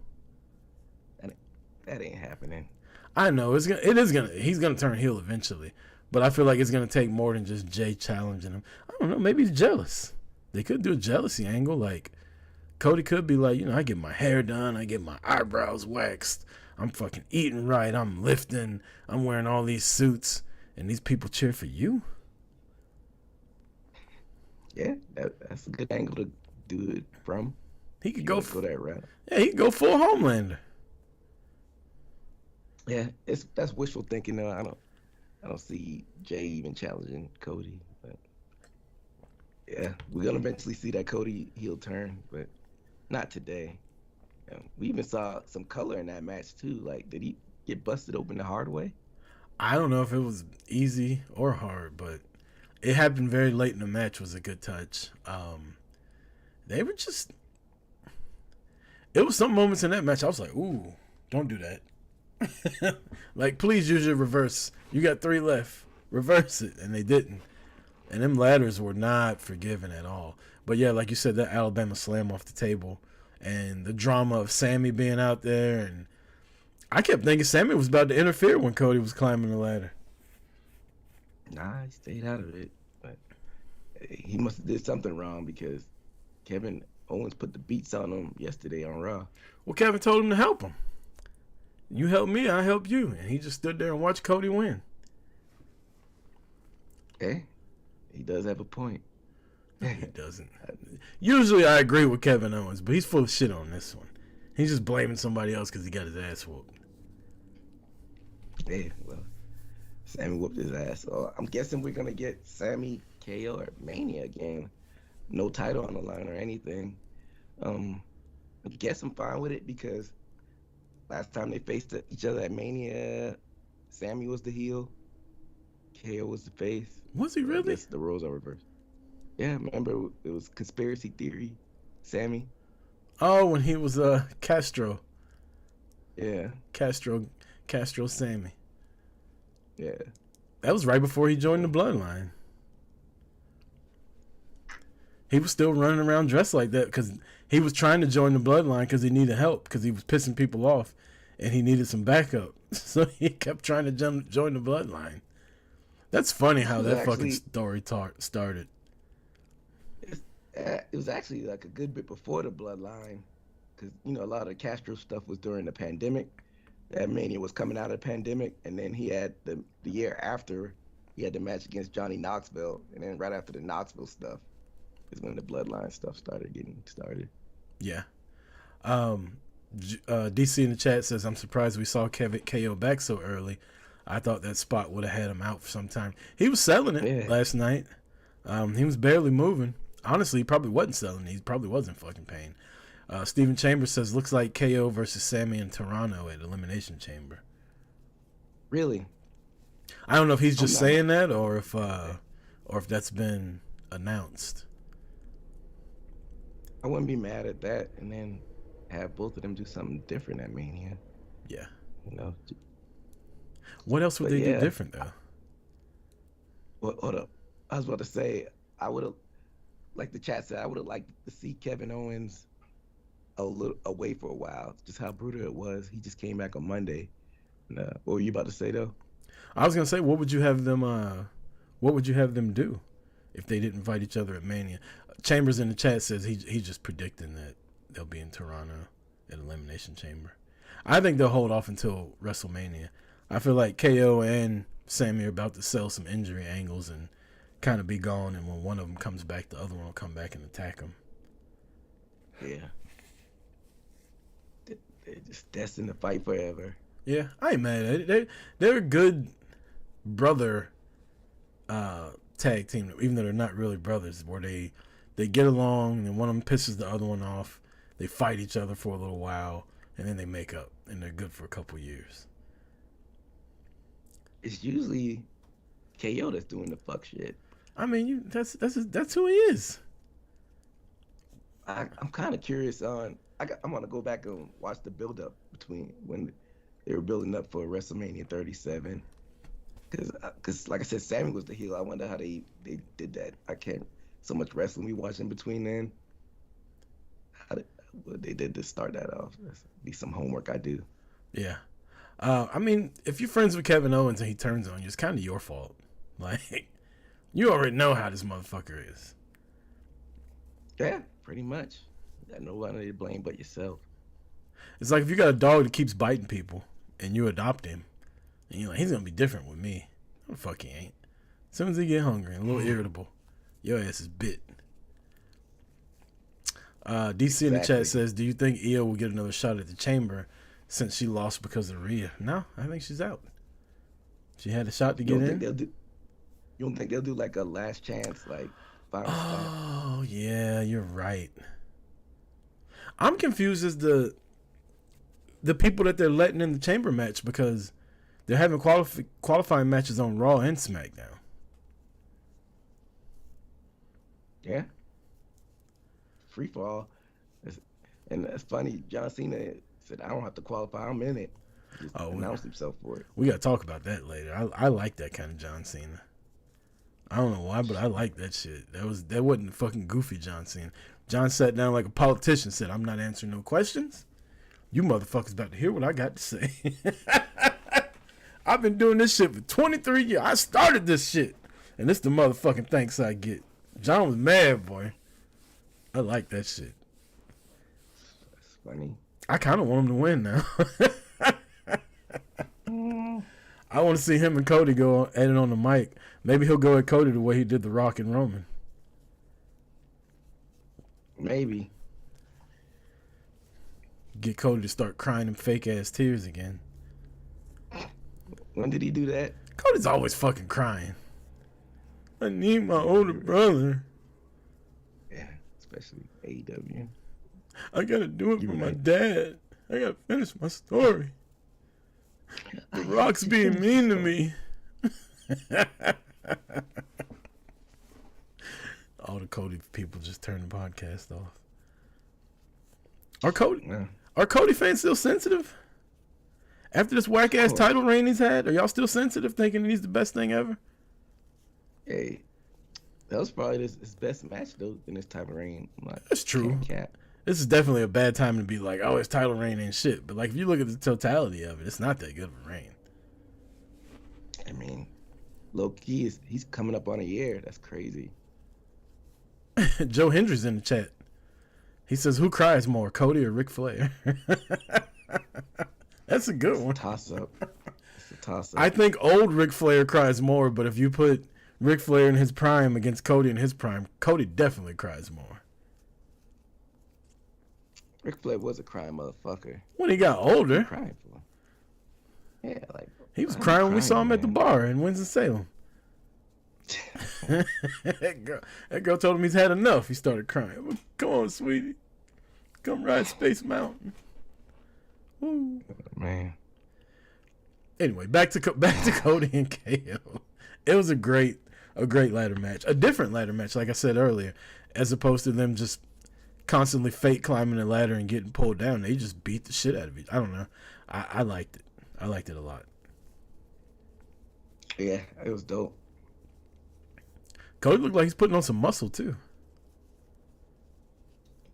That ain't happening. I know he's gonna turn heel eventually, but I feel like it's gonna take more than just Jay challenging him. I don't know, maybe he's jealous. They could do a jealousy angle, like Cody could be like, I get my hair done, I get my eyebrows waxed, I'm fucking eating right, I'm lifting, I'm wearing all these suits, and these people cheer for you. Yeah, that's a good angle to do it from. He could Go go that route. Yeah, he could go full Homelander. Yeah, that's wishful thinking though. I don't see Jay even challenging Cody, but yeah, we're gonna eventually see that Cody heel turn, but not today. We even saw some color in that match too. Like, did he get busted open the hard way? I don't know if it was easy or hard, but it happened very late in the match. Was a good touch. They were just. It was some moments in that match I was like, ooh, don't do that. Like, please use your reverse. You got 3 left. Reverse it. And they didn't. And them ladders were not forgiving at all. But yeah, like you said, that Alabama slam off the table and the drama of Sammy being out there. And I kept thinking Sammy was about to interfere when Cody was climbing the ladder. Nah, he stayed out of it. But he must have did something wrong because Kevin Owens put the beats on him yesterday on Raw. Well, Kevin told him to help him. You help me, I help you. And he just stood there and watched Cody win. Hey, he does have a point. He doesn't. Usually I agree with Kevin Owens, but he's full of shit on this one. He's just blaming somebody else because he got his ass whooped. Yeah, well, Sammy whooped his ass. So I'm guessing we're going to get Sammy KO or Mania again. No title on the line or anything. I guess I'm fine with it because last time they faced each other at Mania, Sammy was the heel, KO was the face. Was he So I really? guess the roles are reversed. Yeah, remember it was conspiracy theory, Sammy. Oh, when he was Castro, Yeah, Castro, Castro Sammy. yeah. That was right before he joined the Bloodline. He was still running around dressed like that because he was trying to join the Bloodline because he needed help because he was pissing people off and he needed some backup. So he kept trying to join the Bloodline. That's funny how that fucking story started. It was actually like a good bit before the Bloodline, because you know a lot of Castro stuff was during the pandemic. That Mania was coming out of the pandemic, and then he had the year after he had the match against Johnny Knoxville, and then right after the Knoxville stuff is when the Bloodline stuff started getting started. Yeah. DC in the chat says, I'm surprised we saw KO back so early. I thought that spot would have had him out for some time. He was selling it last night. He was barely moving. Honestly, he probably wasn't selling it. He probably wasn't fucking paying. Steven Chambers says, looks like KO versus Sammy in Toronto at Elimination Chamber. Really? I don't know if he's just saying that or if that's been announced. I wouldn't be mad at that, and then have both of them do something different at Mania. Yeah. You know. What else would they do different though? Well, hold up. I was about to say I would have, like the chat said, I would have liked to see Kevin Owens a little away for a while. Just how brutal it was. He just came back on Monday. What were you about to say though? I was gonna say, what would you have them? What would you have them do if they didn't fight each other at Mania? Chambers in the chat says he's just predicting that they'll be in Toronto at Elimination Chamber. I think they'll hold off until WrestleMania. I feel like KO and Sammy are about to sell some injury angles and kind of be gone, and when one of them comes back, the other one will come back and attack them. Yeah. They're just destined to fight forever. Yeah, I ain't mad at it. They're a good brother tag team, even though they're not really brothers, where they get along and one of them pisses the other one off. They fight each other for a little while, and then they make up, and they're good for a couple years. It's usually KO that's doing the fuck shit. I mean, that's who he is. I'm kind of curious on. I'm gonna go back and watch the build up between when they were building up for WrestleMania 37. Because like I said, Sammy was the heel. I wonder how they did that. I can't so much wrestling we watched in between then. What they did to start that off. That's be some homework I do. Yeah. I mean, if you're friends with Kevin Owens and he turns on you, it's kind of your fault. Like, you already know how this motherfucker is. Yeah, pretty much. You got nobody to blame but yourself. It's like if you got a dog that keeps biting people and you adopt him, and you're like, he's going to be different with me. No, the fuck he ain't. As soon as he get hungry and a little irritable, your ass is bit. DC in the chat says, do you think Io will get another shot at the Chamber since she lost because of Rhea? No, I think she's out. She had a shot to get in. You don't think they'll do like a last chance, like final spot? Oh, yeah, you're right. I'm confused as the people that they're letting in the Chamber match, because they're having qualifying matches on Raw and SmackDown. Yeah. Free for all. And that's funny. John Cena said, I don't have to qualify. I'm in it. Just announced himself for it. We got to talk about that later. I like that kind of John Cena. I don't know why, but I like that shit. That wasn't fucking goofy John Cena. John sat down like a politician, said, I'm not answering no questions. You motherfuckers about to hear what I got to say. I've been doing this shit for 23 years. I started this shit. And this the motherfucking thanks I get. John was mad, boy. I like that shit. That's funny. I kind of want him to win now. I want to see him and Cody go at it on the mic. Maybe he'll go at Cody the way he did The Rock and Roman. Maybe. Get Cody to start crying them fake ass tears again. When did he do that? Cody's always fucking crying. I need my older brother. Yeah, especially AEW. I gotta do it for my dad. I gotta finish my story. The Rock's being mean to me. All the Cody people just turned the podcast off. Are Cody fans still sensitive? After this whack ass title reign he's had, are y'all still sensitive, thinking he's the best thing ever? Hey, that was probably his best match though in this type of reign. Like, that's true. This is definitely a bad time to be like, oh, his title reign ain't shit. But like, if you look at the totality of it, it's not that good of a reign. I mean, low key he's coming up on a year. That's crazy. Joe Hendry's in the chat. He says, who cries more, Cody or Ric Flair? That's a good one. Toss up. It's a toss up. I think old Ric Flair cries more, but if you put Ric Flair in his prime against Cody in his prime, Cody definitely cries more. Ric Flair was a crying motherfucker. When he got older. Crying for him. Yeah, like he was crying when we saw him at the bar in Winston-Salem. that girl told him he's had enough. He started crying. Well, come on, sweetie. Come ride Space Mountain. Woo. Man. Anyway, back to Cody and KO. It was a great ladder match. A different ladder match, like I said earlier, as opposed to them just constantly fake climbing the ladder and getting pulled down. They just beat the shit out of it. I don't know. I liked it. I liked it a lot. Yeah, it was dope. Cody looked like he's putting on some muscle too.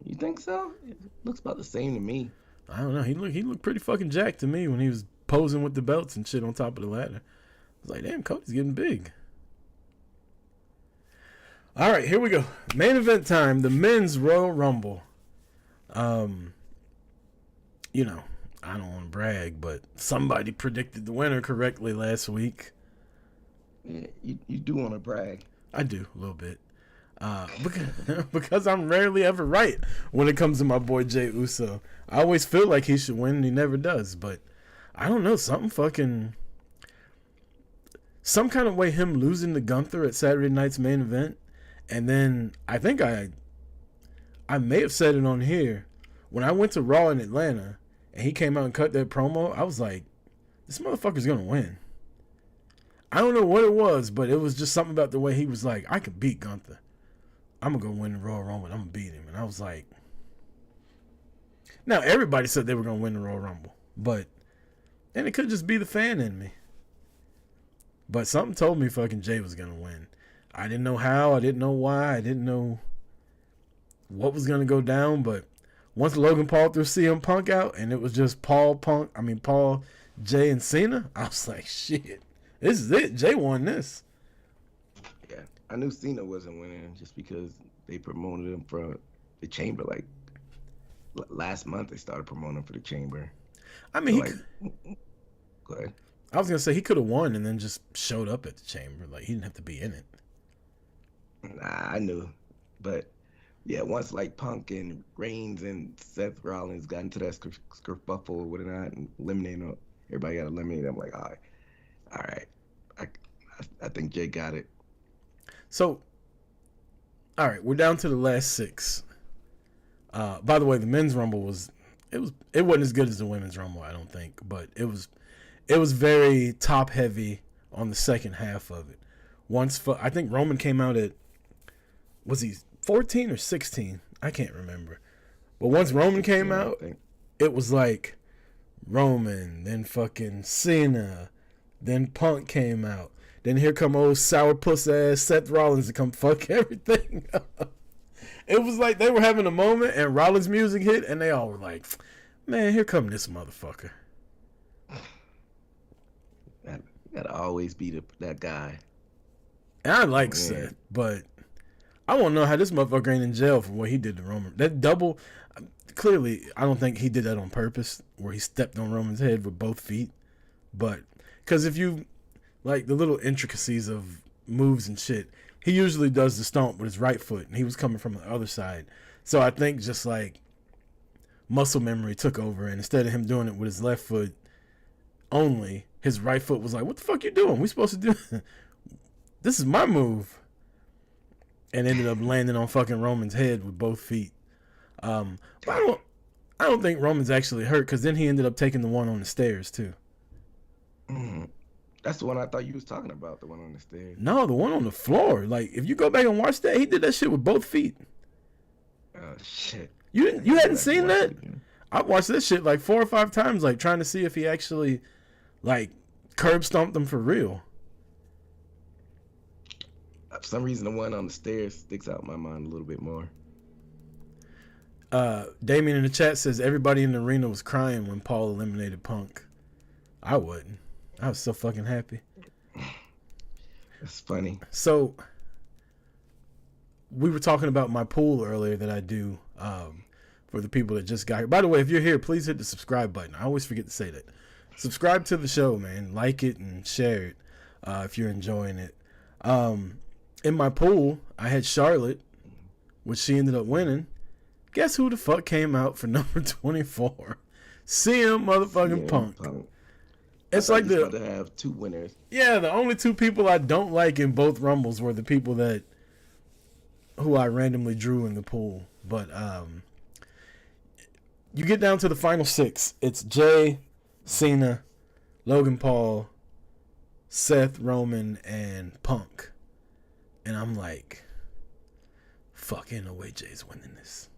You think so? It looks about the same to me. I don't know. He looked pretty fucking jacked to me when he was posing with the belts and shit on top of the ladder. I was like, damn, Cody's getting big. All right, here we go. Main event time, the men's Royal Rumble. You know, I don't want to brag, but somebody predicted the winner correctly last week. Yeah, you do want to brag. I do, a little bit. Because I'm rarely ever right when it comes to my boy Jey Uso. I always feel like he should win, and he never does. But I don't know, some kind of way him losing to Gunther at Saturday night's main event, and then I think I may have said it on here when I went to Raw in Atlanta and he came out and cut that promo. I was like, this motherfucker's gonna win. I don't know what it was, but it was just something about the way he was like, I can beat Gunther. I'm going to go win the Royal Rumble. I'm going to beat him. And I was like, now everybody said they were going to win the Royal Rumble. And it could just be the fan in me. But something told me fucking Jey was going to win. I didn't know how. I didn't know why. I didn't know what was going to go down. But once Logan Paul threw CM Punk out and it was just Paul, Jey, and Cena, I was like, shit. This is it. Jey won this. Yeah, I knew Cena wasn't winning just because they promoted him for the Chamber. Like last month, they started promoting him for the Chamber. I mean, so, go ahead. I was gonna say he could have won and then just showed up at the Chamber. Like he didn't have to be in it. Nah, I knew, but yeah, once like Punk and Reigns and Seth Rollins got into that skerfuffle or whatnot and eliminating everybody got eliminated, I'm like, all right, I think Jey got it. So, all right, we're down to the last 6. By the way, the men's Rumble it wasn't as good as the women's Rumble, I don't think, but it was very top heavy on the second half of it. I think Roman came out at, was he 14 or 16? I can't remember. But once Roman came out, it was like Roman, then fucking Cena. Then Punk came out. Then here come old sourpuss ass Seth Rollins to come fuck everything up. It was like they were having a moment and Rollins' music hit and they all were like, man, here come this motherfucker. Gotta always be that guy. And I like Seth, but I want to know how this motherfucker ain't in jail for what he did to Roman. That double, clearly, I don't think he did that on purpose where he stepped on Roman's head with both feet. But because if you like the little intricacies of moves and shit, he usually does the stomp with his right foot, and he was coming from the other side. So I think just like muscle memory took over, and instead of him doing it with his left foot only, his right foot was like, "What the fuck you doing? We supposed to do this is my move," and ended up landing on fucking Roman's head with both feet. But I don't think Roman's actually hurt because then he ended up taking the one on the stairs too. That's the one I thought you was talking about, the one on the stairs. No, the one on the floor. Like if you go back and watch that, he did that shit with both feet. Oh shit! You hadn't seen that? I watched this shit like 4 or 5 times, like trying to see if he actually like curb stomped them for real. For some reason, the one on the stairs sticks out in my mind a little bit more. Damien in the chat says everybody in the arena was crying when Paul eliminated Punk. I wouldn't. I was so fucking happy. That's funny. So we were talking about my pool earlier that I do for the people that just got here. By the way, if you're here, please hit the subscribe button. I always forget to say that. Subscribe to the show, man. Like it and share it if you're enjoying it. In my pool, I had Charlotte, which she ended up winning. Guess who the fuck came out for number 24? CM motherfucking Punk. It's like the to have 2 winners. Yeah, the only 2 people I don't like in both Rumbles were the people who I randomly drew in the pool. But you get down to the final 6. It's Jay, Cena, Logan Paul, Seth, Roman, and Punk. And I'm like, fuck, ain't no way Jay's winning this.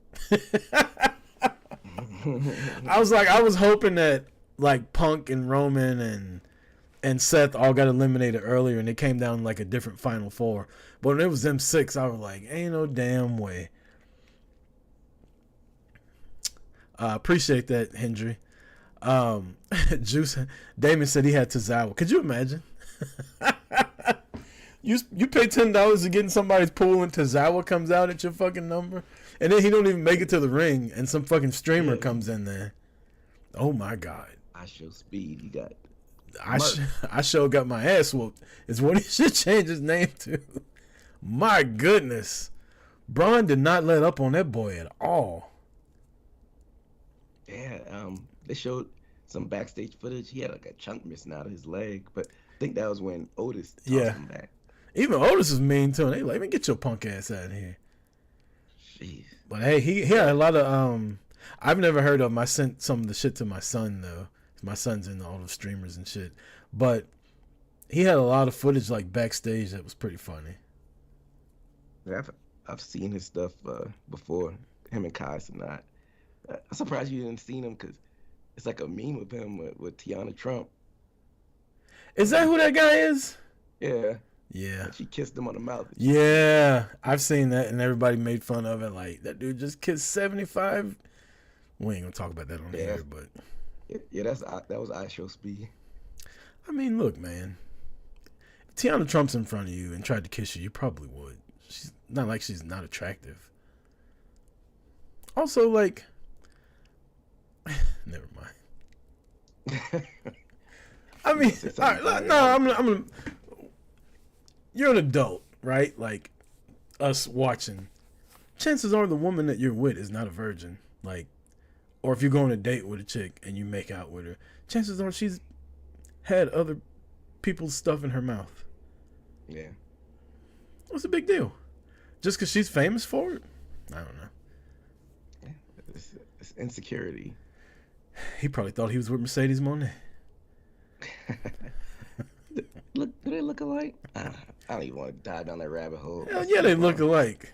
I was hoping that like Punk and Roman and Seth all got eliminated earlier and it came down like a different final 4. But when it was them 6, I was like, ain't no damn way. Appreciate that, Hendry. Juice Damon said he had Tozawa. Could you imagine? You pay $10 to get in somebody's pool and Tozawa comes out at your fucking number, and then he don't even make it to the ring, and some fucking streamer comes in there. Oh my god! I show speed. You got. I sure got my ass whooped. Is what he should change his name to. My goodness, Braun did not let up on that boy at all. Yeah, they showed some backstage footage. He had like a chunk missing out of his leg, but I think that was when Otis tossed him back. Even Otis is mean to him. They like, man, get your punk ass out of here. Jeez. But hey, he had a lot of I've never heard of him. I sent some of the shit to my son though. My son's into all the streamers and shit. But he had a lot of footage like backstage that was pretty funny. Yeah, I've seen his stuff before. Him and Kai Sinat. I'm surprised you didn't see him because it's like a meme with him with Tiana Trump. Is that who that guy is? Yeah. Yeah. And she kissed him on the mouth. Yeah, I've seen that, and everybody made fun of it. Like, that dude just kissed 75. We ain't gonna talk about that on here, but yeah, that was I show speed. I mean, look, man. If Tiana Trump's in front of you and tried to kiss you, you probably would. She's not like she's not attractive. Also, like, never mind. I mean, all right, no, I'm you're an adult, right? Like us watching. Chances are the woman that you're with is not a virgin. Like, or if you go on a date with a chick and you make out with her, chances are she's had other people's stuff in her mouth. Yeah. What's the big deal? Just because she's famous for it? I don't know. Yeah, it's insecurity. He probably thought he was with Mercedes Moné. Do they look alike? I don't even want to dive down that rabbit hole. Hell yeah, they look alike.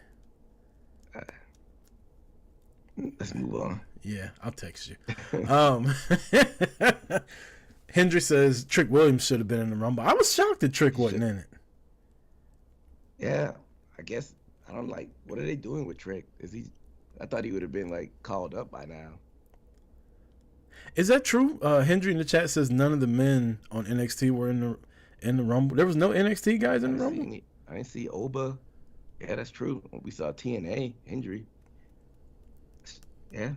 Let's move on. Yeah, I'll text you. Hendry says Trick Williams should have been in the Rumble. I was shocked that Trick wasn't in it. Yeah, I guess I don't like. What are they doing with Trick? I thought he would have been like called up by now. Is that true? Hendry in the chat says none of the men on NXT were in the Rumble. There was no NXT guys in the Rumble? I didn't see Oba. Yeah, that's true. We saw TNA injury. Yeah.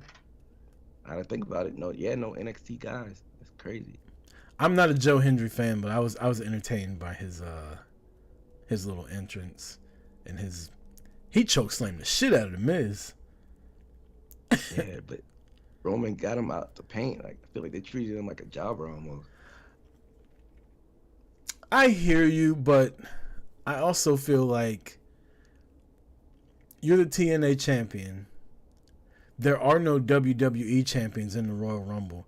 I didn't think about it. No NXT guys. That's crazy. I'm not a Joe Hendry fan, but I was entertained by his little entrance and he chokeslammed the shit out of the Miz. Yeah, but Roman got him out the paint. Like, I feel like they treated him like a jobber almost. I hear you, but I also feel like you're the TNA champion. there are no WWE champions in the Royal Rumble.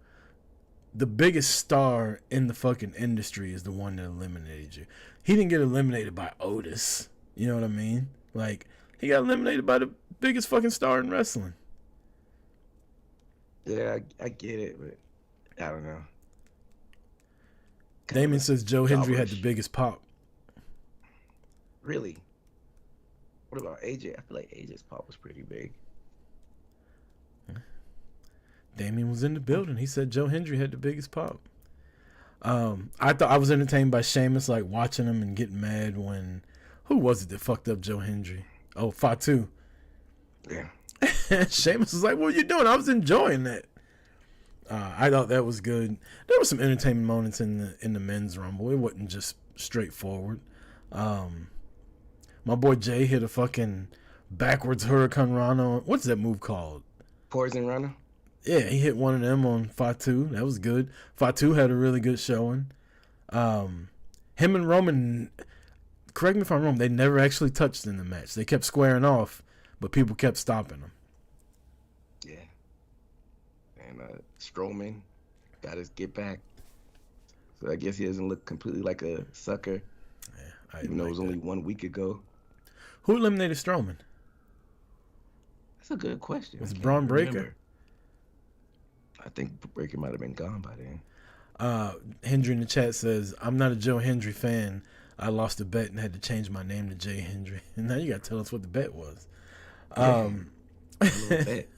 The biggest star in the fucking industry is the one that eliminated you. He didn't get eliminated by Otis. You know what I mean? Like, he got eliminated by the biggest fucking star in wrestling. Yeah, I get it, but I don't know. Damon says Joe Hendry had the Jobberish. biggest pop. Really? What about AJ? I feel like AJ's pop was pretty big. Damien was in the building. He said Joe Hendry had the biggest pop. I thought I was entertained by Sheamus, like watching him and getting mad when, who was it that fucked up Joe Hendry? Oh, Fatu. Yeah. Sheamus was like, "What are you doing?" I was enjoying that. I thought that was good. There were some entertainment moments in the men's rumble. It wasn't just straightforward. My boy Jay hit a fucking backwards Hurricane Rana. What's that move called? Poison Runner? Yeah, he hit one of them on Fatu. That was good. Fatu had a really good showing. Him and Roman, correct me if I'm wrong, they never actually touched in the match. They kept squaring off, but people kept stopping them. Yeah. And Strowman got his get back. So I guess he doesn't look completely like a sucker, Yeah, even though it was only 1 week ago. Who eliminated Strowman? That's a good question. Was I it can't Braun Breaker? remember. I think Breaker might have been gone by then. Hendry in the chat says, "I'm not a Joe Hendry fan. I lost a bet and had to change my name to Jay Hendry." And now you got to tell us what the bet was. A little bit.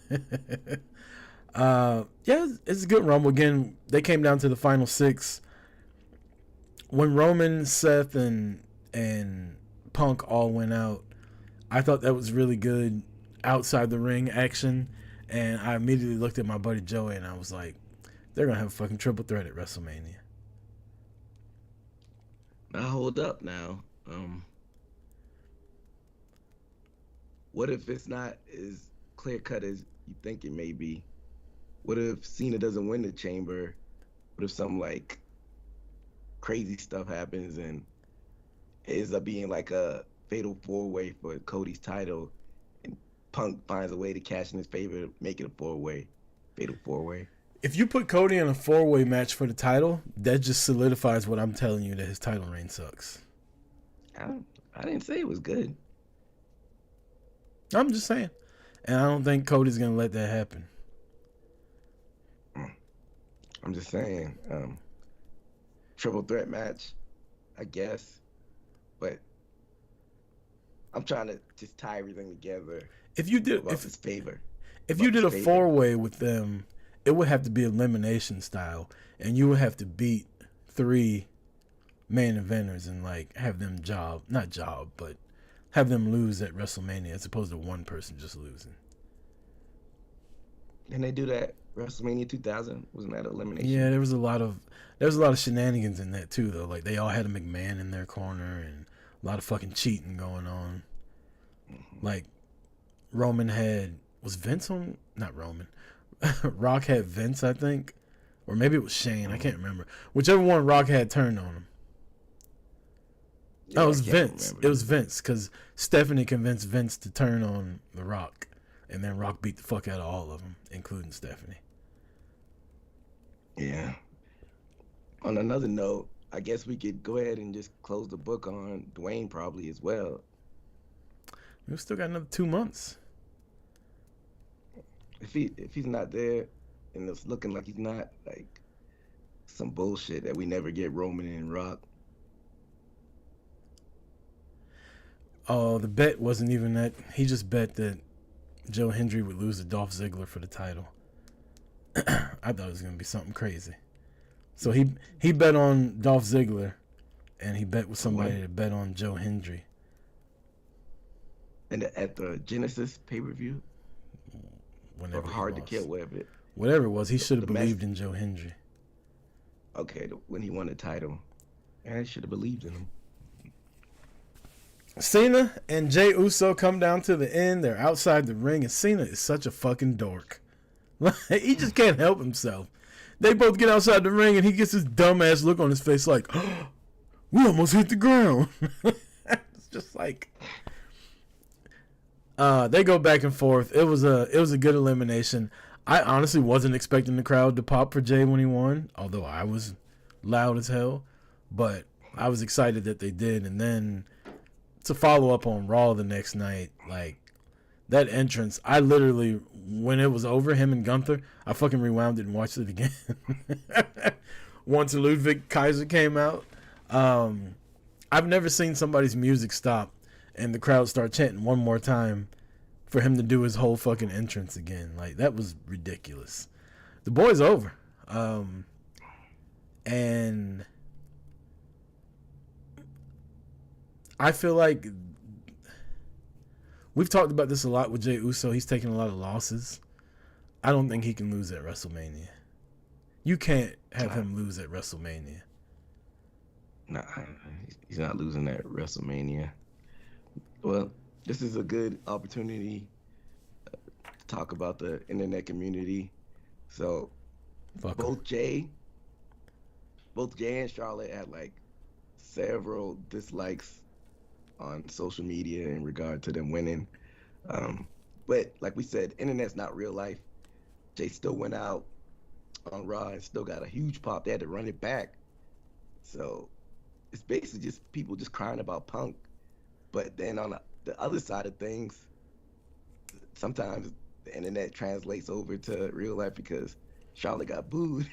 Yeah, it's a good rumble. Again, they came down to the final 6. When Roman, Seth, and Punk all went out, I thought that was really good outside the ring action. And I immediately looked at my buddy Joey and I was like, they're going to have a fucking triple threat at WrestleMania. Now hold up now. What if it's not as clear cut as you think it may be? What if Cena doesn't win the chamber? What if some like crazy stuff happens and it ends up being like a fatal 4-way for Cody's title, and Punk finds a way to cash in his favor, make it a 4-way, fatal 4-way? If you put Cody in a 4-way match for the title, that just solidifies what I'm telling you, that his title reign sucks. I didn't say it was good. I'm just saying. And I don't think Cody's going to let that happen. I'm just saying. Triple threat match, I guess. But I'm trying to just tie everything together. If you did, about his favor. if you did a favor. 4-way with them, it would have to be elimination style, and you would have to beat 3 main eventers and like have them but have them lose at WrestleMania as opposed to one person just losing. And they do that WrestleMania 2000? Wasn't that elimination? Yeah, there was a lot of shenanigans in that too, though. Like they all had a McMahon in their corner and a lot of fucking cheating going on. Mm-hmm. Like Roman was Vince on? Not Roman. Rock had Vince, I think, or maybe it was Shane. I can't remember. Whichever one Rock had turned on him. Yeah, Oh, it was I can't Vince. remember. It was Vince because Stephanie convinced Vince to turn on The Rock, and then Rock beat the fuck out of all of them, including Stephanie. Yeah. On another note, I guess we could go ahead and just close the book on Dwayne probably as well. We still got another 2 months. If he's not there and it's looking like he's not, like some bullshit that we never get Roman and Rock. Oh, the bet wasn't even that. He just bet that Joe Hendry would lose to Dolph Ziggler for the title. I thought it was going to be something crazy. So he bet on Dolph Ziggler, and he bet with somebody to bet on Joe Hendry. And at the Genesis pay-per-view? Whenever Or he Hard to lost. Kill, whatever it. Whatever it was, he should have The believed in Joe Hendry. Okay, when he won the title. And I should have believed in him. Cena and Jey Uso come down to the end. They're outside the ring, and Cena is such a fucking dork. He just can't help himself. They both get outside the ring, and he gets this dumbass look on his face like, oh, we almost hit the ground. It's just like... They go back and forth. It was a good elimination. I honestly wasn't expecting the crowd to pop for Jay when he won, although I was loud as hell. But I was excited that they did. And then to follow up on Raw the next night, like that entrance, I literally, when it was over, him and Gunther, I fucking rewound it and watched it again. Once Ludwig Kaiser came out, I've never seen somebody's music stop and the crowd start chanting one more time for him to do his whole fucking entrance again. Like, that was ridiculous. The boy's over. And I feel like we've talked about this a lot with Jey Uso. He's taking a lot of losses. I don't think he can lose at WrestleMania. You can't have him lose at WrestleMania. Nah, he's not losing at WrestleMania. Well, this is a good opportunity to talk about the internet community. So, both Jay and Charlotte had like several dislikes on social media in regard to them winning. But like we said, internet's not real life. Jay still went out on Raw and still got a huge pop. They had to run it back. So it's basically just people just crying about Punk. But then on the other side of things, sometimes the internet translates over to real life because Charlotte got booed.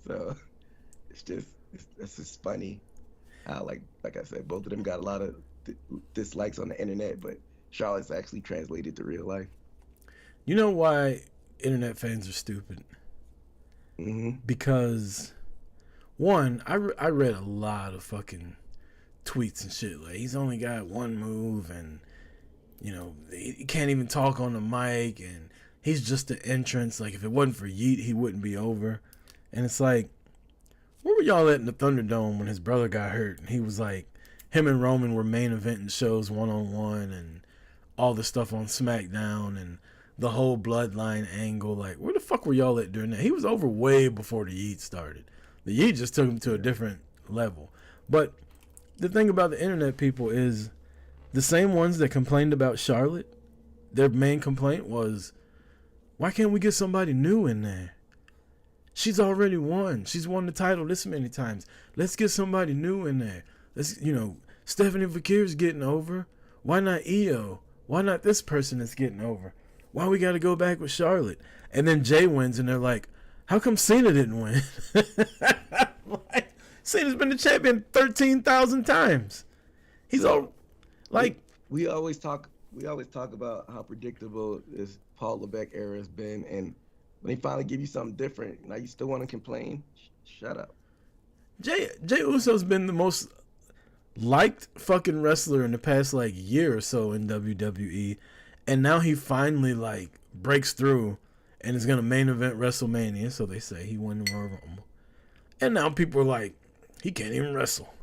So it's just funny how like I said, both of them got a lot of dislikes on the internet, but Charlotte's actually translated to real life. You know why internet fans are stupid? Mm-hmm. Because one, I read a lot of fucking tweets and shit. Like, he's only got one move, and you know, he can't even talk on the mic, and he's just an entrance. Like, if it wasn't for Yeet, he wouldn't be over. And it's like, where were y'all at in the Thunderdome when his brother got hurt? And he was like, him and Roman were main eventing shows one-on-one, and all the stuff on SmackDown, and the whole bloodline angle. Like, where the fuck were y'all at during that? He was over way before the Yeet started. The Yeet just took him to a different level. But the thing about the internet people is the same ones that complained about Charlotte, their main complaint was, why can't we get somebody new in there? She's already won. She's won the title this many times. Let's get somebody new in there. Let's, Stephanie Fakir's getting over. Why not Io? Why not this person that's getting over? Why we got to go back with Charlotte? And then Jay wins, and they're like, how come Cena didn't win? Like, Cena's been the champion 13,000 times. He's all like, we always talk about how predictable this Paul Levesque era has been, and when they finally give you something different, now you still want to complain? Shut up. Jay Uso's been the most liked fucking wrestler in the past like year or so in WWE, and now he finally like breaks through and is gonna main event WrestleMania. So they say he won the Royal Rumble, and now people are like, he can't even wrestle,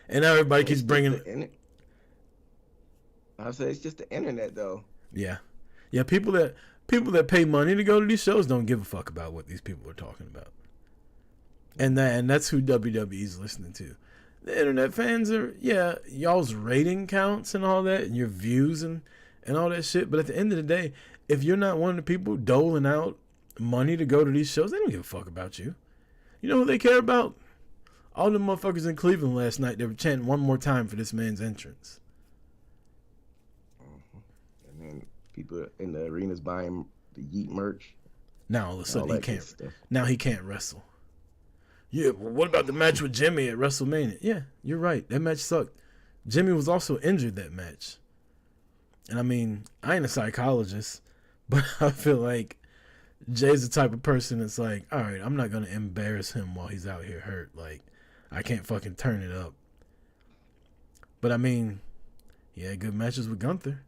and now everybody keeps bringing it. I say it's just the internet though. Yeah. People that pay money to go to these shows don't give a fuck about what these people are talking about, and that's who WWE's listening to. The internet fans are, y'all's rating counts and all that, and your views and all that shit. But at the end of the day, if you're not one of the people doling out money to go to these shows, they don't give a fuck about you. You know who they care about? All the motherfuckers in Cleveland last night, they were chanting one more time for this man's entrance. And then people in the arenas buying the Yeet merch. Now all of a sudden he can't wrestle. Yeah, but what about the match with Jimmy at WrestleMania? Yeah, you're right. That match sucked. Jimmy was also injured that match. And I mean, I ain't a psychologist, but I feel like Jay's the type of person that's like, all right, I'm not going to embarrass him while he's out here hurt. Like, I can't fucking turn it up. But I mean, he had good matches with Gunther.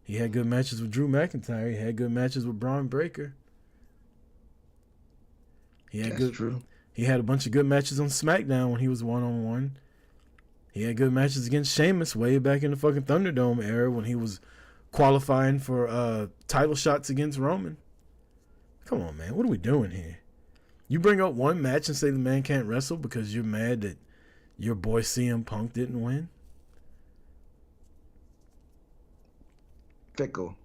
He had good matches with Drew McIntyre. He had good matches with Braun Breaker. That's true. He had a bunch of good matches on SmackDown when he was one-on-one. He had good matches against Sheamus way back in the fucking Thunderdome era when he was qualifying for title shots against Roman. Come on, man. What are we doing here? You bring up one match and say the man can't wrestle because you're mad that your boy CM Punk didn't win? fickle,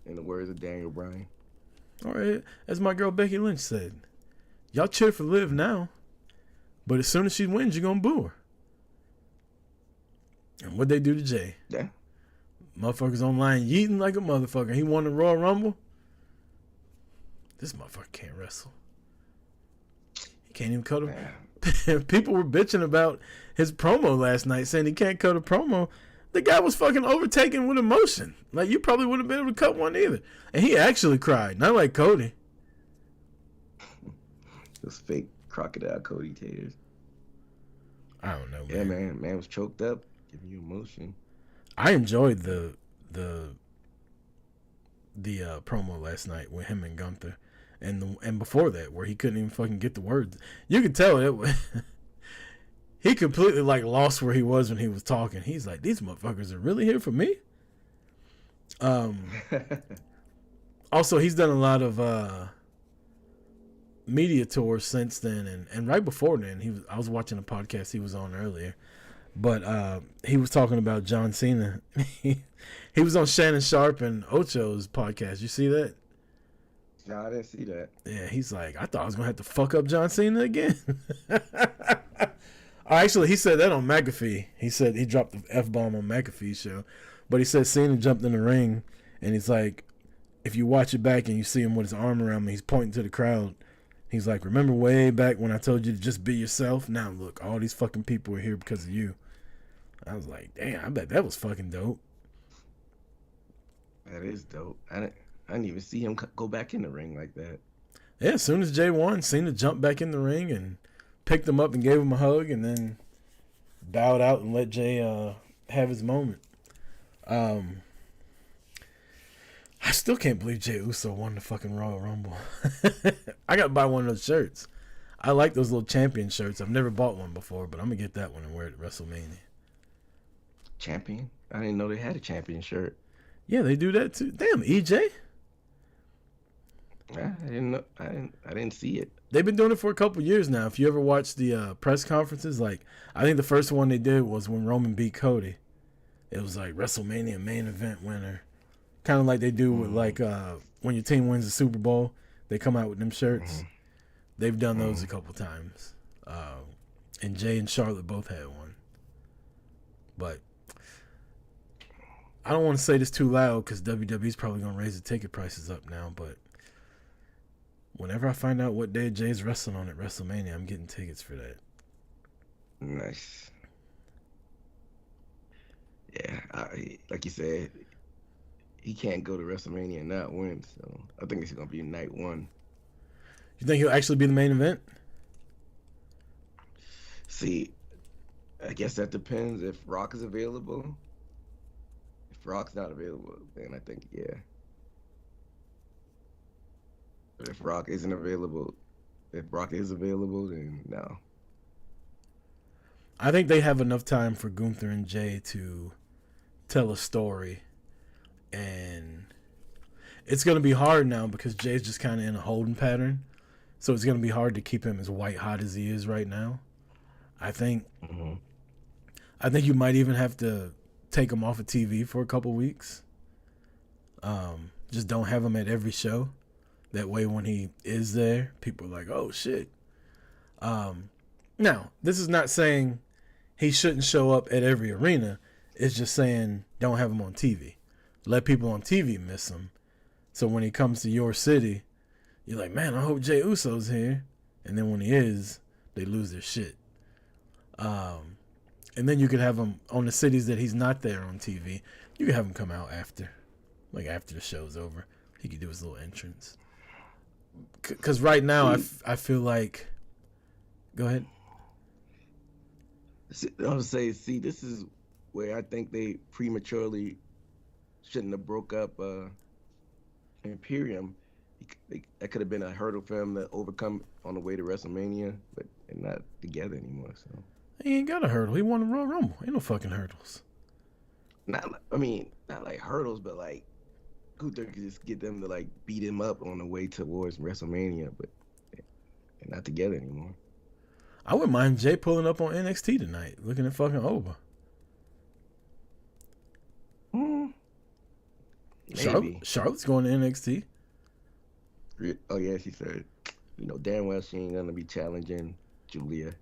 in the words of Daniel Bryan. All right, as my girl Becky Lynch said, y'all cheer for Liv now, but as soon as she wins, you're gonna boo her. And what they do to Jay? Yeah. Motherfuckers online yeeting like a motherfucker. He won the Royal Rumble. This motherfucker can't wrestle. He can't even cut a... People were bitching about his promo last night, saying he can't cut a promo. The guy was fucking overtaken with emotion. Like, you probably wouldn't have been able to cut one either. And he actually cried, not like Cody. Those fake crocodile Cody tears. I don't know, man. Yeah, man. Man was choked up, giving you emotion. I enjoyed the promo last night with him and Gunther, and before that where he couldn't even fucking get the words. You could tell it. He completely like lost where he was when he was talking. He's like, these motherfuckers are really here for me. Also, he's done a lot of media tours since then, and right before then, I was watching a podcast he was on earlier. But he was talking about John Cena. He was on Shannon Sharp and Ocho's podcast. You see that? No, I didn't see that. Yeah, he's like, I thought I was going to have to fuck up John Cena again. Actually, he said that on McAfee. He said he dropped the F-bomb on McAfee's show. But he said Cena jumped in the ring, and he's like, if you watch it back and you see him with his arm around me, he's pointing to the crowd. He's like, remember way back when I told you to just be yourself? Now look, all these fucking people are here because of you. I was like, damn, I bet that was fucking dope. That is dope. I didn't even see him go back in the ring like that. Yeah, as soon as Jay won, Cena jumped back in the ring and picked him up and gave him a hug and then bowed out and let Jay have his moment. I still can't believe Jay Uso won the fucking Royal Rumble. I got to buy one of those shirts. I like those little champion shirts. I've never bought one before, but I'm going to get that one and wear it at WrestleMania. Champion? I didn't know they had a champion shirt. Yeah, they do that too. Damn, EJ. I didn't know. I didn't see it. They've been doing it for a couple years now. If you ever watch the press conferences, like I think the first one they did was when Roman beat Cody. It was like WrestleMania main event winner, kind of like they do with like when your team wins the Super Bowl, they come out with them shirts. They've done those a couple times, and Jay and Charlotte both had one. But I don't want to say this too loud because WWE's probably gonna raise the ticket prices up now, but. Whenever I find out what day Jay's wrestling on at WrestleMania, I'm getting tickets for that. Nice. Yeah, like you said, he can't go to WrestleMania and not win, so I think it's going to be night one. You think he'll actually be the main event? See, I guess that depends if Rock is available. If Rock's not available, then I think, yeah. But if Rock isn't available, if Brock is available, then no. I think they have enough time for Gunther and Jay to tell a story. And it's going to be hard now because Jay's just kind of in a holding pattern. So it's going to be hard to keep him as white hot as he is right now. I think you might even have to take him off of TV for a couple weeks. Just don't have him at every show. That way when he is there, people are like, oh, shit. Now, this is not saying he shouldn't show up at every arena. It's just saying don't have him on TV. Let people on TV miss him. So when he comes to your city, you're like, man, I hope Jey Uso's here. And then when he is, they lose their shit. And then you could have him on the cities that he's not there on TV. You could have him come out after. Like after the show's over. He could do his little entrance. Because right now, I feel like... Go ahead. I would say, see, this is where I think they prematurely shouldn't have broke up Imperium. That could have been a hurdle for him to overcome on the way to WrestleMania, but they're not together anymore. So he ain't got a hurdle. He won the Royal Rumble. Ain't no fucking hurdles. Not like hurdles, but like Gunther could just get them to like beat him up on the way towards WrestleMania, but they're not together anymore. I wouldn't mind Jay pulling up on NXT tonight, looking at fucking Oba. Maybe. Charlotte's going to NXT. Oh yeah, she said, damn well she ain't gonna be challenging Julia.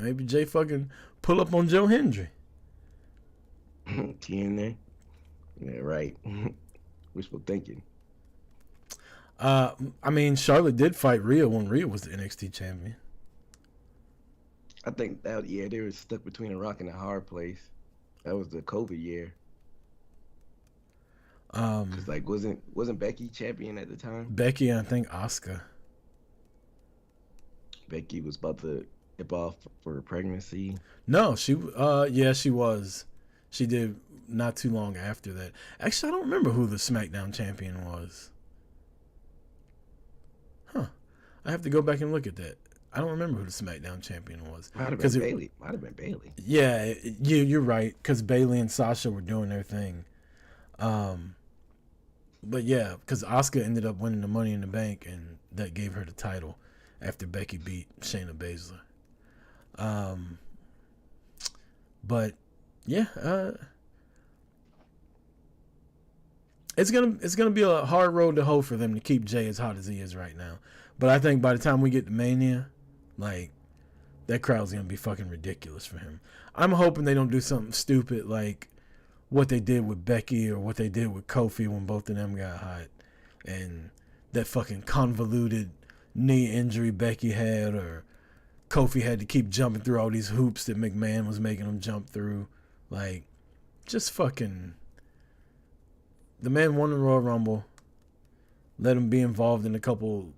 Maybe Jay fucking pull up on Joe Hendry. TNA. Yeah, right. Wishful thinking. I mean, Charlotte did fight Rhea when Rhea was the NXT champion. I think that they were stuck between a rock and a hard place. That was the COVID year. Cause like wasn't Becky champion at the time? Becky and I think Asuka. Becky was about to dip off for pregnancy. No, she was. She did not too long after that. Actually, I don't remember who the SmackDown champion was. Huh. I have to go back and look at that. I don't remember who the SmackDown champion was. Might have been Bayley. Might have been Bayley. Yeah, you're right. Because Bayley and Sasha were doing their thing. But yeah, because Asuka ended up winning the Money in the Bank, and that gave her the title after Becky beat Shayna Baszler. But yeah, it's gonna be a hard road to hoe for them to keep Jay as hot as he is right now. But I think by the time we get to Mania, like, that crowd's gonna be fucking ridiculous for him. I'm hoping they don't do something stupid like what they did with Becky or what they did with Kofi when both of them got hot, and that fucking convoluted knee injury Becky had, or Kofi had to keep jumping through all these hoops that McMahon was making him jump through. Like, just fucking, the man won the Royal Rumble. Let him be involved in a couple,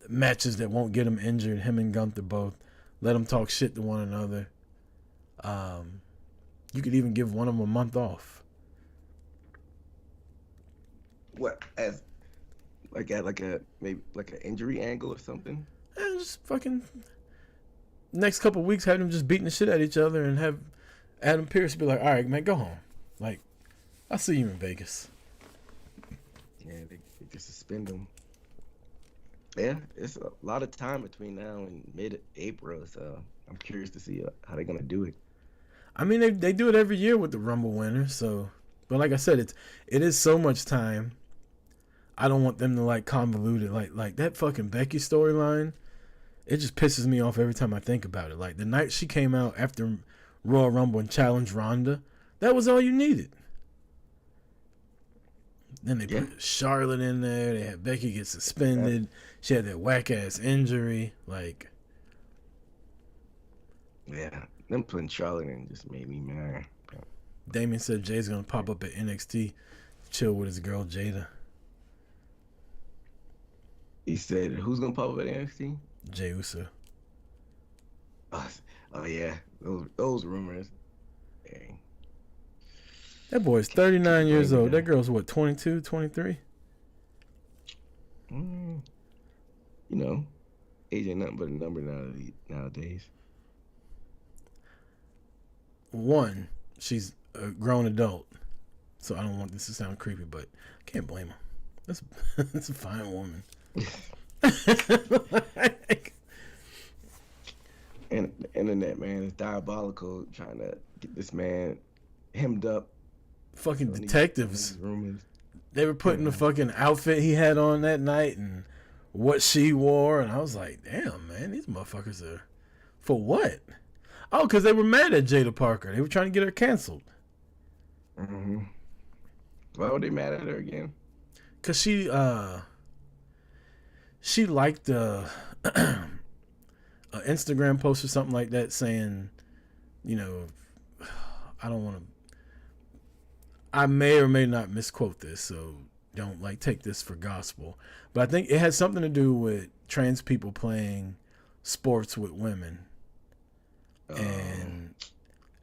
matches that won't get him injured. Him and Gunther both. Let them talk shit to one another. You could even give one of them a month off. What, as like a maybe like an injury angle or something? And just fucking next couple of weeks have them just beating the shit at each other, and have Adam Pearce be like, all right, man, go home. Like, I'll see you in Vegas. Yeah, they just suspend them. Yeah, it's a lot of time between now and mid-April, so I'm curious to see how they're gonna do it. I mean, they do it every year with the Rumble winner, so. But like I said, it is so much time. I don't want them to like convolute it like that fucking Becky storyline. It just pisses me off every time I think about it. Like, the night she came out after Royal Rumble and challenged Ronda, that was all you needed. Then they put Charlotte in there. They had Becky get suspended. She had that whack ass injury. Like, yeah, them putting Charlotte in just made me mad. Damien said Jay's gonna pop up at NXT, chill with his girl Jada. He said, "Who's gonna pop up at NXT?" Jey Uso. Oh yeah, those rumors. Dang. That boy's 39 years old. That girl's what, 22, 23? Age ain't nothing but a number nowadays. One, she's a grown adult, so I don't want this to sound creepy, but I can't blame her. That's a fine woman. And the internet, man, is diabolical, trying to get this man hemmed up. Fucking detectives. They were putting the fucking outfit he had on that night and what she wore, and I was like, damn, man, these motherfuckers are for what? Oh, because they were mad at Jada Parker. They were trying to get her canceled. Mm-hmm. Why were they mad at her again? Because she liked an Instagram post or something like that saying, I don't want to, I may or may not misquote this, so don't take this for gospel. But I think it has something to do with trans people playing sports with women. And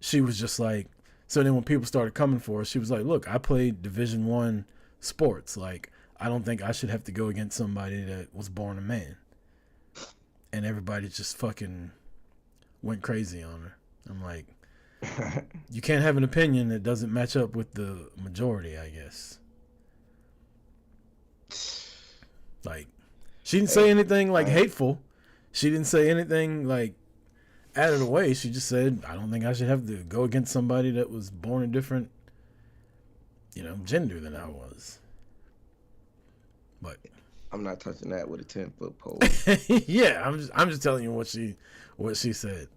she was just like, so then when people started coming for her, she was like, look, I played Division I sports. Like, I don't think I should have to go against somebody that was born a man. And everybody just fucking went crazy on her. I'm like, you can't have an opinion that doesn't match up with the majority, I guess. Like, she didn't say anything hateful. She didn't say anything out of the way. She just said, I don't think I should have to go against somebody that was born a different gender than I was. But I'm not touching that with a 10-foot pole. yeah, I'm just telling you what she said.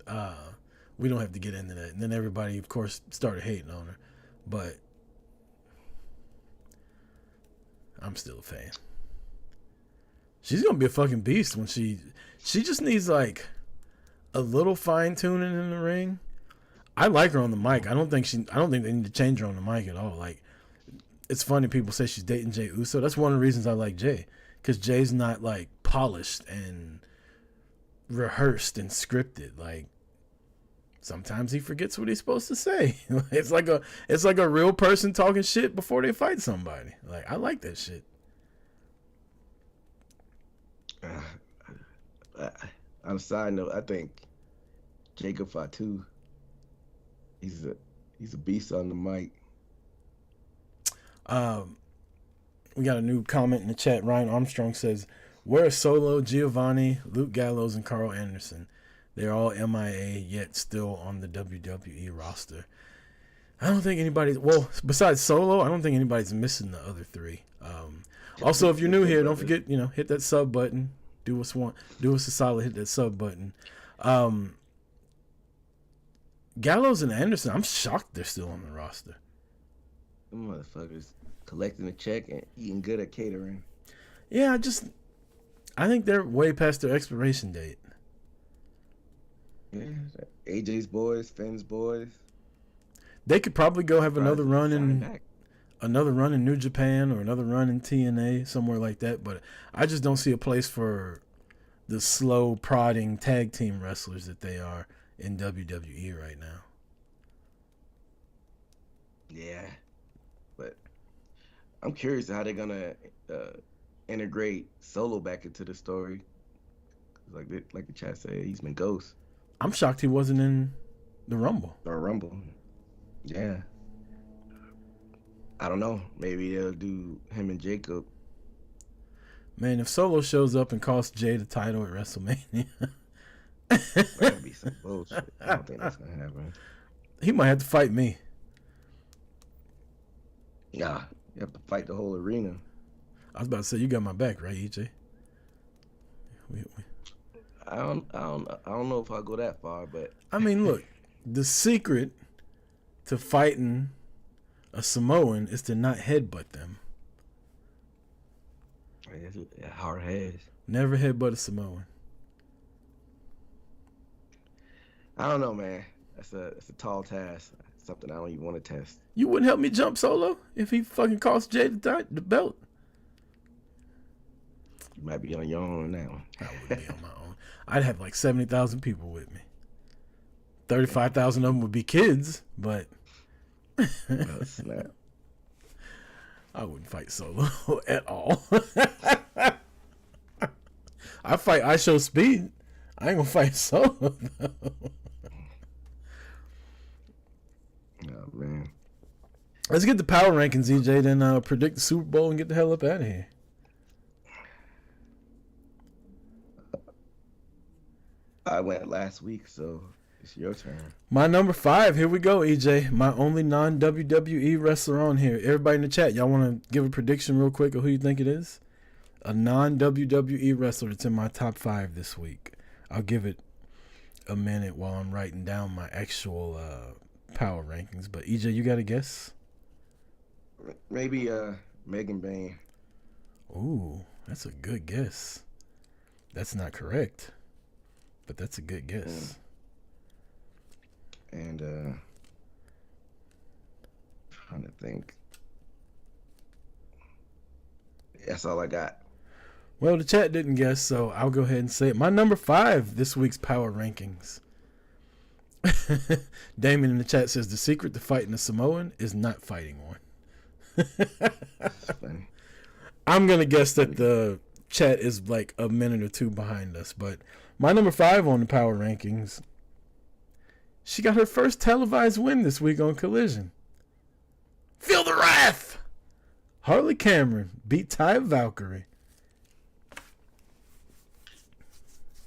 We don't have to get into that. And then everybody, of course, started hating on her, but I'm still a fan. She's gonna be a fucking beast when she just needs like a little fine tuning in the ring. I like her on the mic. I don't think they need to change her on the mic at all. Like, it's funny people say she's dating Jey Uso. That's one of the reasons I like Jey, because Jay's not like polished and rehearsed and scripted. Like, sometimes he forgets what he's supposed to say. It's like a real person talking shit before they fight somebody. Like, I like that shit. On a side note, I think Jacob Fatu, he's a beast on the mic. We got a new comment in the chat. Ryan Armstrong says, "Where are Solo, Giovanni, Luke Gallows, and Carl Anderson? They're all MIA, yet still on the WWE roster." I don't think anybody. Well, besides Solo, I don't think anybody's missing the other three. Also, if you're new here, don't forget, hit that sub button. Do us a solid. Hit that sub button. Gallows and Anderson, I'm shocked they're still on the roster. Them motherfuckers collecting a check and eating good at catering. Yeah, I think they're way past their expiration date. Yeah, AJ's boys, Finn's boys. They could probably go have another run in New Japan or another run in TNA, somewhere like that. But I just don't see a place for the slow prodding tag team wrestlers that they are in WWE right now. Yeah, but I'm curious how they're gonna integrate Solo back into the story. Like the chat said, he's been ghost. I'm shocked he wasn't in the Rumble. Or Rumble. Yeah. I don't know. Maybe they'll do him and Jacob. Man, if Solo shows up and costs Jay the title at WrestleMania, That'd be some bullshit. I don't think that's gonna happen. He might have to fight me. Nah, you have to fight the whole arena. I was about to say, you got my back, right, EJ? I don't know if I'll go that far, but I mean, look, the secret to fighting a Samoan is to not headbutt them. it's hard heads. Never headbutt a Samoan. I don't know, man. It's a tall task. Something I don't even want to test. You wouldn't help me jump Solo if he fucking cost Jay the belt? You might be on your own on that one. I wouldn't be on my own. I'd have like 70,000 people with me. 35,000 of them would be kids, but Oh, snap. I wouldn't fight Solo at all. I fight I Show Speed. I ain't gonna fight Solo though. Oh, man. Let's get the power rankings, EJ, then predict the Super Bowl and get the hell up out of here. I went last week, so it's your turn. My number 5, here we go, EJ. My only non-WWE wrestler on here. Everybody in the chat, y'all want to give a prediction real quick of who you think it is? A non-WWE wrestler that's in my top 5 this week. I'll give it a minute while I'm writing down my actual power rankings. But EJ, you got a guess? Maybe Megan Bain. Ooh, that's a good guess. That's not correct, but that's a good guess. And trying to think. That's all I got. Well, the chat didn't guess, so I'll go ahead and say it. My number 5 this week's power rankings. Damon in the chat says the secret to fighting a Samoan is not fighting one. That's funny. I'm going to guess that the chat is like a minute or two behind us, but my number 5 on the power rankings, she got her first televised win this week on Collision. Feel the wrath! Harley Cameron beat Taya Valkyrie.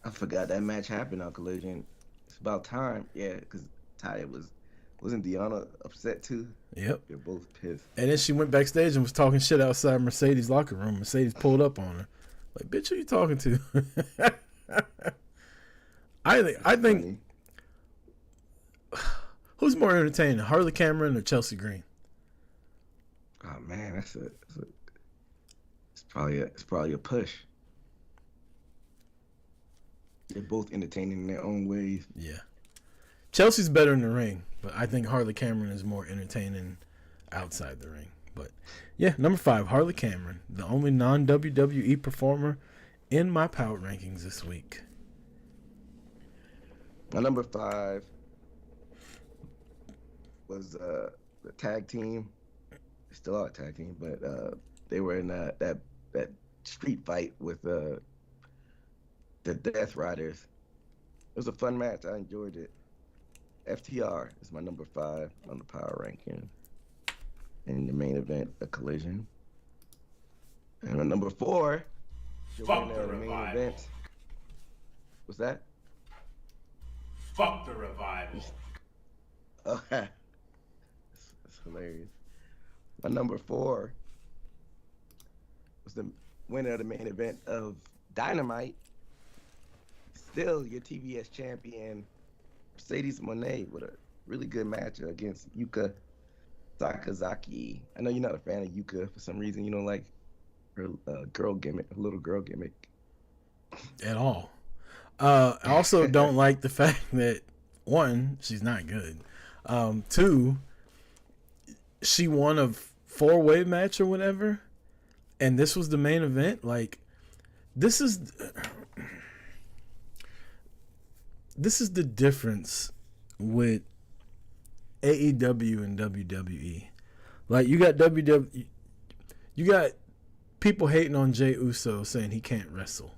I forgot that match happened on Collision. It's about time. Yeah, because Taya was wasn't Deanna upset too? Yep. They're both pissed. And then she went backstage and was talking shit outside Mercedes' locker room. Mercedes pulled up on her. Like, bitch, who you talking to? I think Funny. who's more entertaining, Harley Cameron or Chelsea Green? Oh man, it's probably a push. They're both entertaining in their own ways. Yeah. Chelsea's better in the ring, but I think Harley Cameron is more entertaining outside the ring. But yeah, number 5, Harley Cameron, the only non-WWE performer in my power rankings this week. My number 5 was the tag team. They still are a tag team, but they were in that street fight with the Death Riders. It was a fun match. I enjoyed it. FTR is my number 5 on the power ranking. In the main event, a collision. And my number 4, Fuck the main Revival. event. What's that? Fuck the Revival. Oh, that's hilarious. My number 4 was the winner of the main event of Dynamite. Still your TBS champion, Mercedes Moné, with a really good match against Yuka Sakazaki. I know you're not a fan of Yuka for some reason. You don't like her girl gimmick, her little girl gimmick. At all. I also don't like the fact that, 1, she's not good. 2, she won a 4-way match or whatever, and this was the main event. Like, this is the difference with AEW and WWE. Like, you got you got people hating on Jey Uso saying he can't wrestle.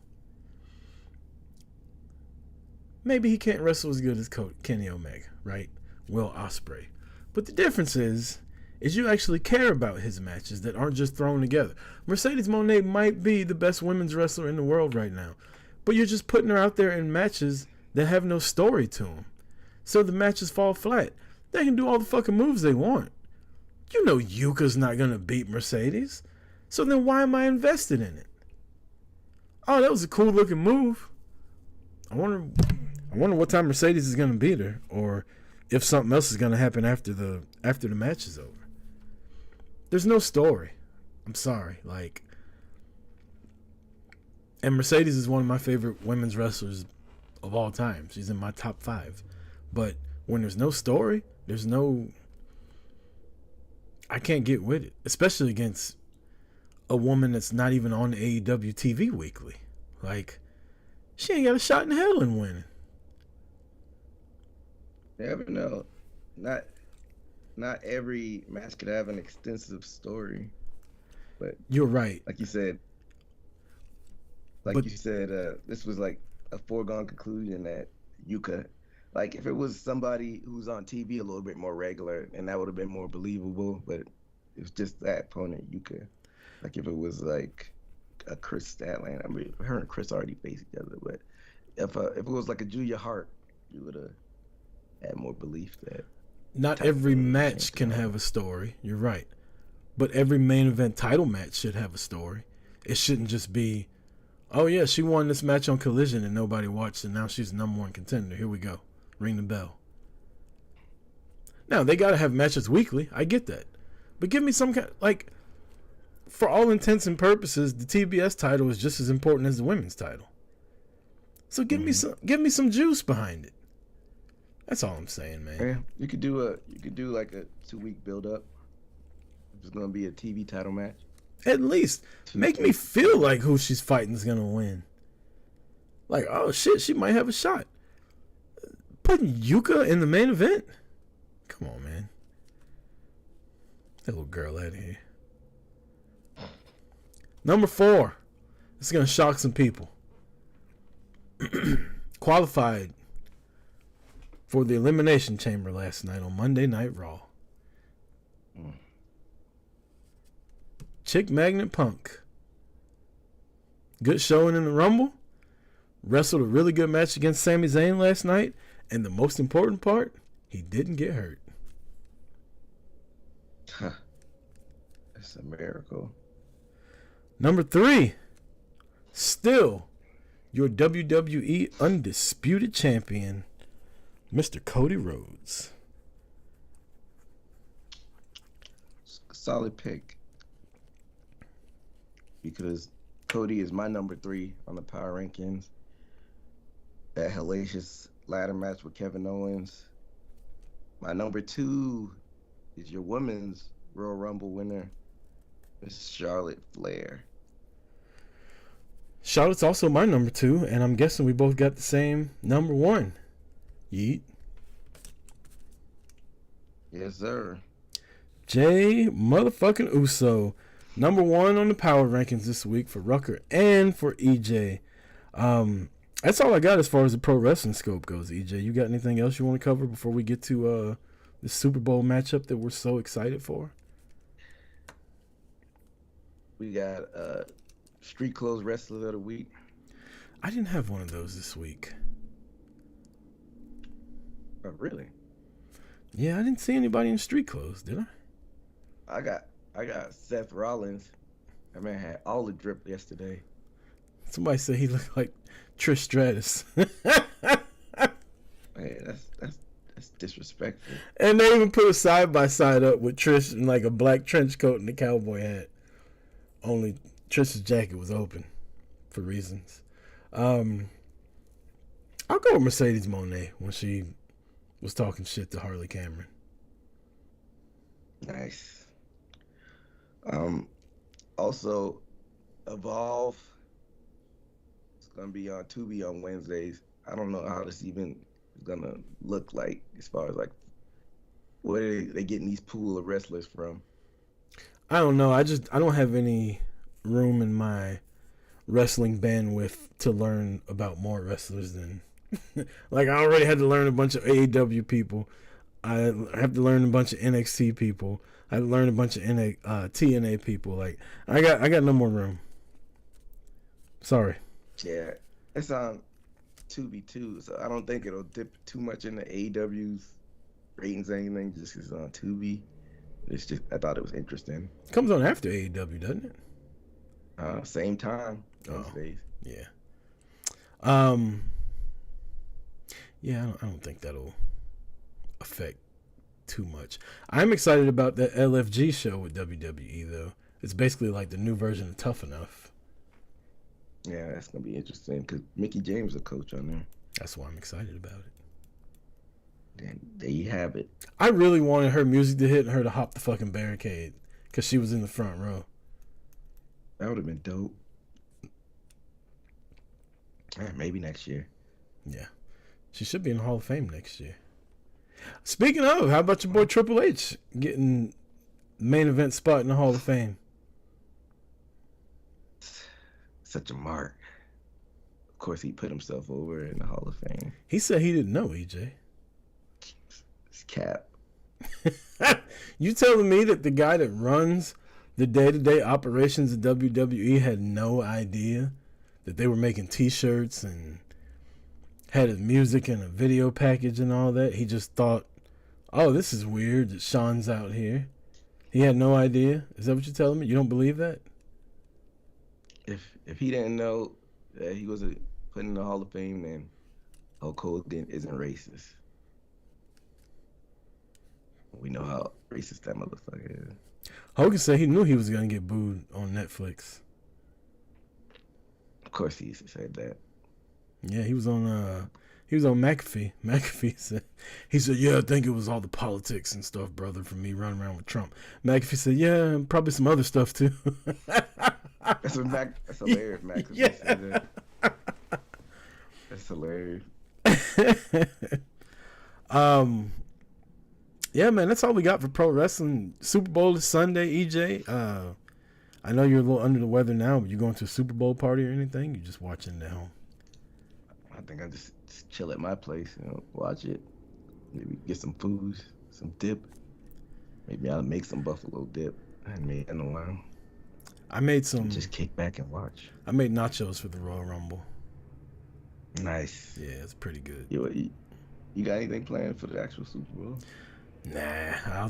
Maybe he can't wrestle as good as Kenny Omega, right? Will Ospreay. But the difference is you actually care about his matches that aren't just thrown together. Mercedes Moné might be the best women's wrestler in the world right now, but you're just putting her out there in matches that have no story to them. So the matches fall flat. They can do all the fucking moves they want. You know Yuka's not going to beat Mercedes. So then why am I invested in it? Oh, that was a cool looking move. I wonder what time Mercedes is going to beat her, or if something else is going to happen after the match is over. There's no story. I'm sorry. Like, and Mercedes is one of my favorite women's wrestlers of all time. She's in my top 5. But when there's no story, I can't get with it, especially against a woman that's not even on AEW TV weekly. Like, she ain't got a shot in hell in winning. Never know. Not every match could have an extensive story, but You're right. like you said, this was like a foregone conclusion that Yuka, like if it was somebody who's on TV a little bit more regular, and that would have been more believable. But it was just that opponent, Yuka. Like if it was like a Chris Statlander, I mean, her and Chris already face each other, but if it was like a Julia Hart, you would have had more belief that. Not every match can have a story. You're right. But every main event title match should have a story. It shouldn't just be, oh yeah, she won this match on Collision and nobody watched, and now she's the number 1 contender. Here we go. Ring the bell. Now, they got to have matches weekly. I get that. But give me some kind, like, for all intents and purposes, the TBS title is just as important as the women's title. So give me some juice behind it. That's all I'm saying, man. Yeah, you could do like a 2-week build up. If it's gonna be a TV title match. At least make me feel like who she's fighting is gonna win. Like, oh shit, she might have a shot. Putting Yuka in the main event? Come on, man. That little girl out of here. Number 4. This is gonna shock some people. Qualified for the Elimination Chamber last night on Monday Night Raw. Chick Magnet Punk. Good showing in the Rumble. Wrestled a really good match against Sami Zayn last night. And the most important part, he didn't get hurt. Huh, that's a miracle. Number 3, still your WWE undisputed champion, Mr. Cody Rhodes. Solid pick. Because Cody is my number 3 on the power rankings. That hellacious ladder match with Kevin Owens. My number 2 is your women's Royal Rumble winner, Miss Charlotte Flair. Charlotte's also my number 2, and I'm guessing we both got the same number 1. Yeet. Yes, sir. Jay motherfucking Uso, number 1 on the power rankings this week for Rucker and for EJ. That's all I got as far as the pro wrestling scope goes. EJ, you got anything else you want to cover before we get to the Super Bowl matchup that we're so excited for? We got Street Clothes Wrestler of the Week. I didn't have one of those this week. Oh, really? Yeah, I didn't see anybody in street clothes, did I? I got Seth Rollins. That man had all the drip yesterday. Somebody said he looked like Trish Stratus. Man, that's disrespectful. And they even put a side by side up with Trish in like a black trench coat and a cowboy hat. Only Trish's jacket was open for reasons. I'll go with Mercedes Moné when she was talking shit to Harley Cameron. Nice. Also, Evolve. It's gonna be on Tubi on Wednesdays. I don't know how this even is gonna look like as far as like where they getting these pool of wrestlers from. I don't know. I don't have any room in my wrestling bandwidth to learn about more wrestlers than like I already had to learn a bunch of AEW people. I have to learn a bunch of NXT people. I had to learn a bunch of TNA people. Like I got no more room. Sorry. Yeah, it's on Tubi too, so I don't think it'll dip too much into AEW's ratings or anything. Just 'cause it's on Tubi. It's just I thought it was interesting. It comes on after AEW, doesn't it? Same time. Wednesdays. Yeah. Yeah, I don't think that'll affect too much. I'm excited about that LFG show with WWE though. It's basically like the new version of Tough Enough. Yeah, that's gonna be interesting because Mickey James is a coach on there. That's why I'm excited about it. And there you have it. I really wanted her music to hit and her to hop the fucking barricade because she was in the front row. That would have been dope. Maybe next year. Yeah. She should be in the Hall of Fame next year. Speaking of, how about your boy Triple H getting main event spot in the Hall of Fame? Such a mark. Of course, he put himself over in the Hall of Fame. He said he didn't know, EJ. It's cap. You telling me that the guy that runs the day-to-day operations of WWE had no idea that they were making T-shirts and had his music and a video package and all that? He just thought, oh, this is weird that Sean's out here. He had no idea? Is that what you're telling me? You don't believe that? If he didn't know that he was put in the Hall of Fame, then Hulk Hogan isn't racist. We know how racist that motherfucker is. Hogan said he knew he was going to get booed on Netflix. Of course he said that. Yeah, he was on McAfee. McAfee said, yeah, I think it was all the politics and stuff, brother, from me running around with Trump. McAfee said, yeah, and probably some other stuff too. That's hilarious, Mac. Yeah. That's hilarious. Yeah, man, that's all we got for pro wrestling. Super Bowl is Sunday, EJ. I know you're a little under the weather now, but you going to a Super Bowl party or anything? You're just watching at home? I think I just chill at my place, watch it. Maybe get some food, some dip. Maybe I'll make some buffalo dip. I haven't made it in a while. I made some. Just kick back and watch. I made nachos for the Royal Rumble. Nice. Yeah, it's pretty good. You got anything planned for the actual Super Bowl? Nah,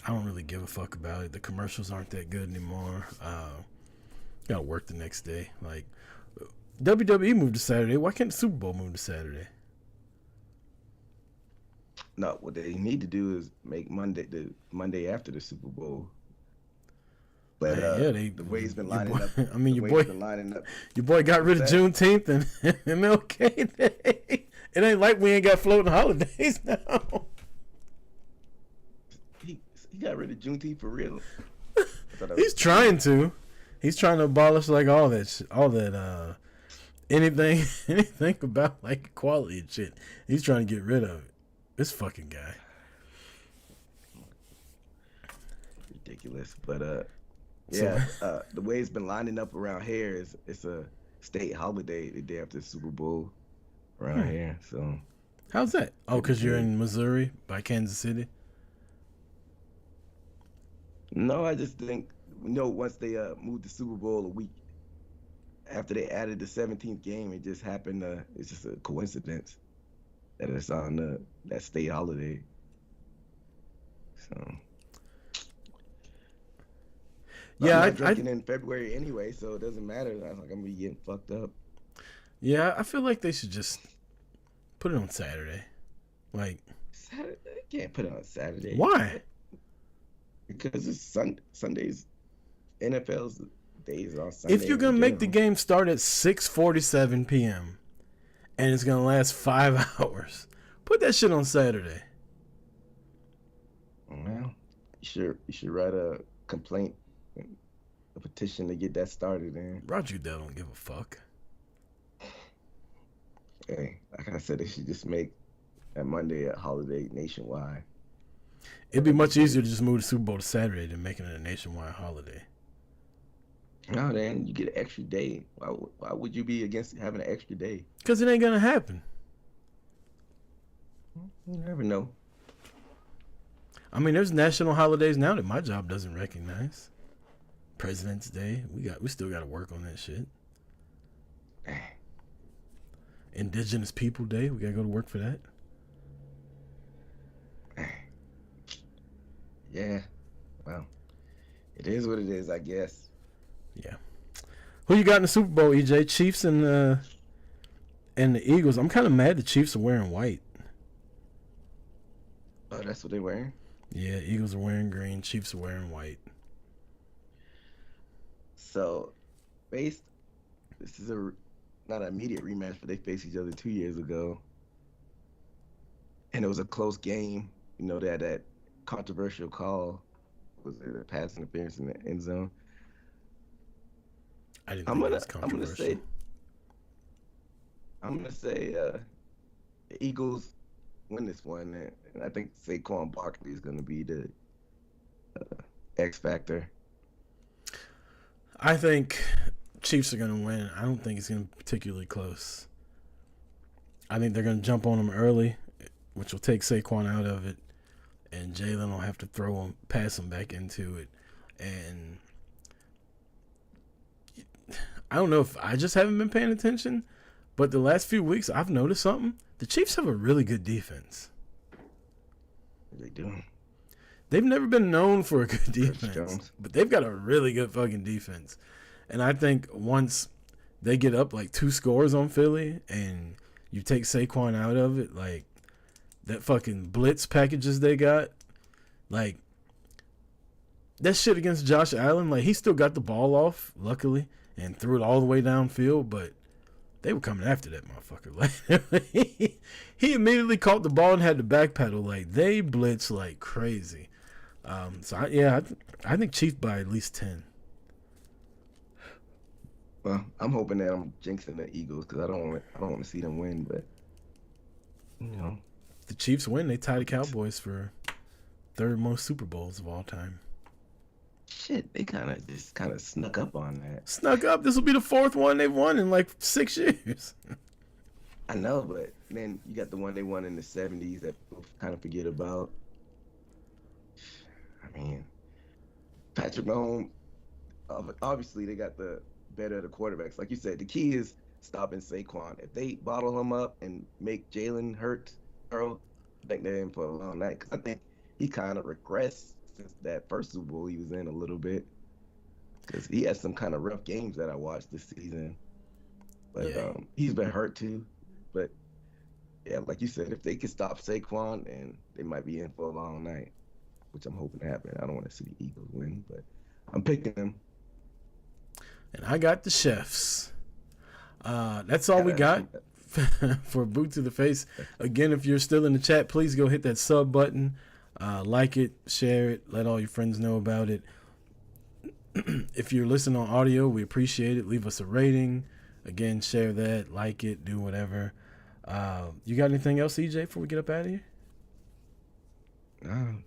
I don't really give a fuck about it. The commercials aren't that good anymore. Gotta work the next day. Like, WWE moved to Saturday. Why can't the Super Bowl move to Saturday? No, what they need to do is make Monday the Monday after the Super Bowl. But the way it's been lining up. I mean, your boy been lining up. Your boy got rid of Juneteenth and MLK Day. It ain't like we ain't got floating holidays now. He got rid of Juneteenth for real. He's trying to. He's trying to abolish like all that anything about like equality and shit. He's trying to get rid of it. This fucking guy. Ridiculous, but yeah, the way it's been lining up around here is it's a state holiday the day after the Super Bowl around here. So how's that? Oh, because you're in Missouri by Kansas City? No, I just think, once they moved the Super Bowl a week after they added the 17th game, it just happened. It's just a coincidence that it's on that state holiday. So yeah, I'm not drinking in February anyway, so it doesn't matter. I'm gonna be getting fucked up. Yeah, I feel like they should just put it on Saturday. Like, Saturday? Can't put it on Saturday. Why? Because it's Sundays. NFL's days on Sunday. If you're gonna make the game start at 6:47 p.m. and it's gonna last 5 hours, put that shit on Saturday. Well, you should write a complaint, a petition to get that started. In Roger Goodell don't give a fuck. Hey, like I said, they should just make that Monday a holiday nationwide. It'd be much easier to just move the Super Bowl to Saturday than making it a nationwide holiday. No, then you get an extra day. Why would you be against having an extra day? Because it ain't gonna happen. You never know. I mean, there's national holidays now that my job doesn't recognize. President's Day, we still got to work on that shit. Indigenous People Day, we gotta go to work for that. Yeah, well, it is what it is, I guess. Yeah. Who you got in the Super Bowl, EJ? Chiefs and the Eagles. I'm kind of mad the Chiefs are wearing white. Oh, that's what they're wearing? Yeah, Eagles are wearing green. Chiefs are wearing white. So, this is not an immediate rematch, but they faced each other 2 years ago. And it was a close game. They had that controversial call. Was it a pass interference in the end zone? I didn't think it was controversial. I'm gonna say the Eagles win this one, and I think Saquon Barkley is gonna be the X factor. I think Chiefs are gonna win. I don't think it's gonna be particularly close. I think they're gonna jump on them early, which will take Saquon out of it, and Jalen will have to pass him back into it, and I don't know if I just haven't been paying attention, but the last few weeks I've noticed something. The Chiefs have a really good defense. They do. They've never been known for a good defense, but they've got a really good fucking defense. And I think once they get up like 2 scores on Philly and you take Saquon out of it, like that fucking blitz packages they got, like that shit against Josh Allen, like he still got the ball off, luckily, and threw it all the way downfield, but they were coming after that motherfucker. Like he immediately caught the ball and had to backpedal. Like they blitz like crazy. I think Chiefs by at least 10. Well, I'm hoping that I'm jinxing the Eagles because I don't want to see them win, but If the Chiefs win, they tie the Cowboys for 3rd most Super Bowls of all time. Shit, they kind of snuck up on that. Snuck up. This will be the 4th one they've won in like 6 years. I know, but then you got the one they won in the 70s that people kind of forget about. I mean, Patrick Mahomes, obviously they got the better of the quarterbacks. Like you said, the key is stopping Saquon. If they bottle him up and make Jalen hurt, I think they're in for a long night. Because I think he kind of regressed since that first Super Bowl he was in a little bit, because he had some kind of rough games that I watched this season. But Yeah. he's been hurt too. But yeah, like you said, if they could stop Saquon, and they might be in for a long night, which I'm hoping to happen. I don't want to see the Eagles win, but I'm picking them. And I got the Chefs. That's all we got for Boot to the Face. Again, if you're still in the chat, please go hit that sub button. Like it, share it, let all your friends know about it. If you're listening on audio, we appreciate it. Leave us a rating. Again, share that, like it, do whatever. You got anything else, EJ, before we get up out of here?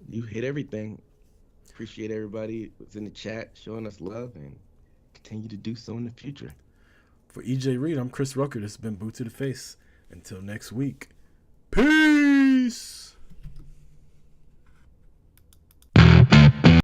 You hit everything. Appreciate everybody who's in the chat showing us love, and continue to do so in the future. For EJ Reed, I'm Chris Rucker. This has been Boot to the Face. Until next week, peace.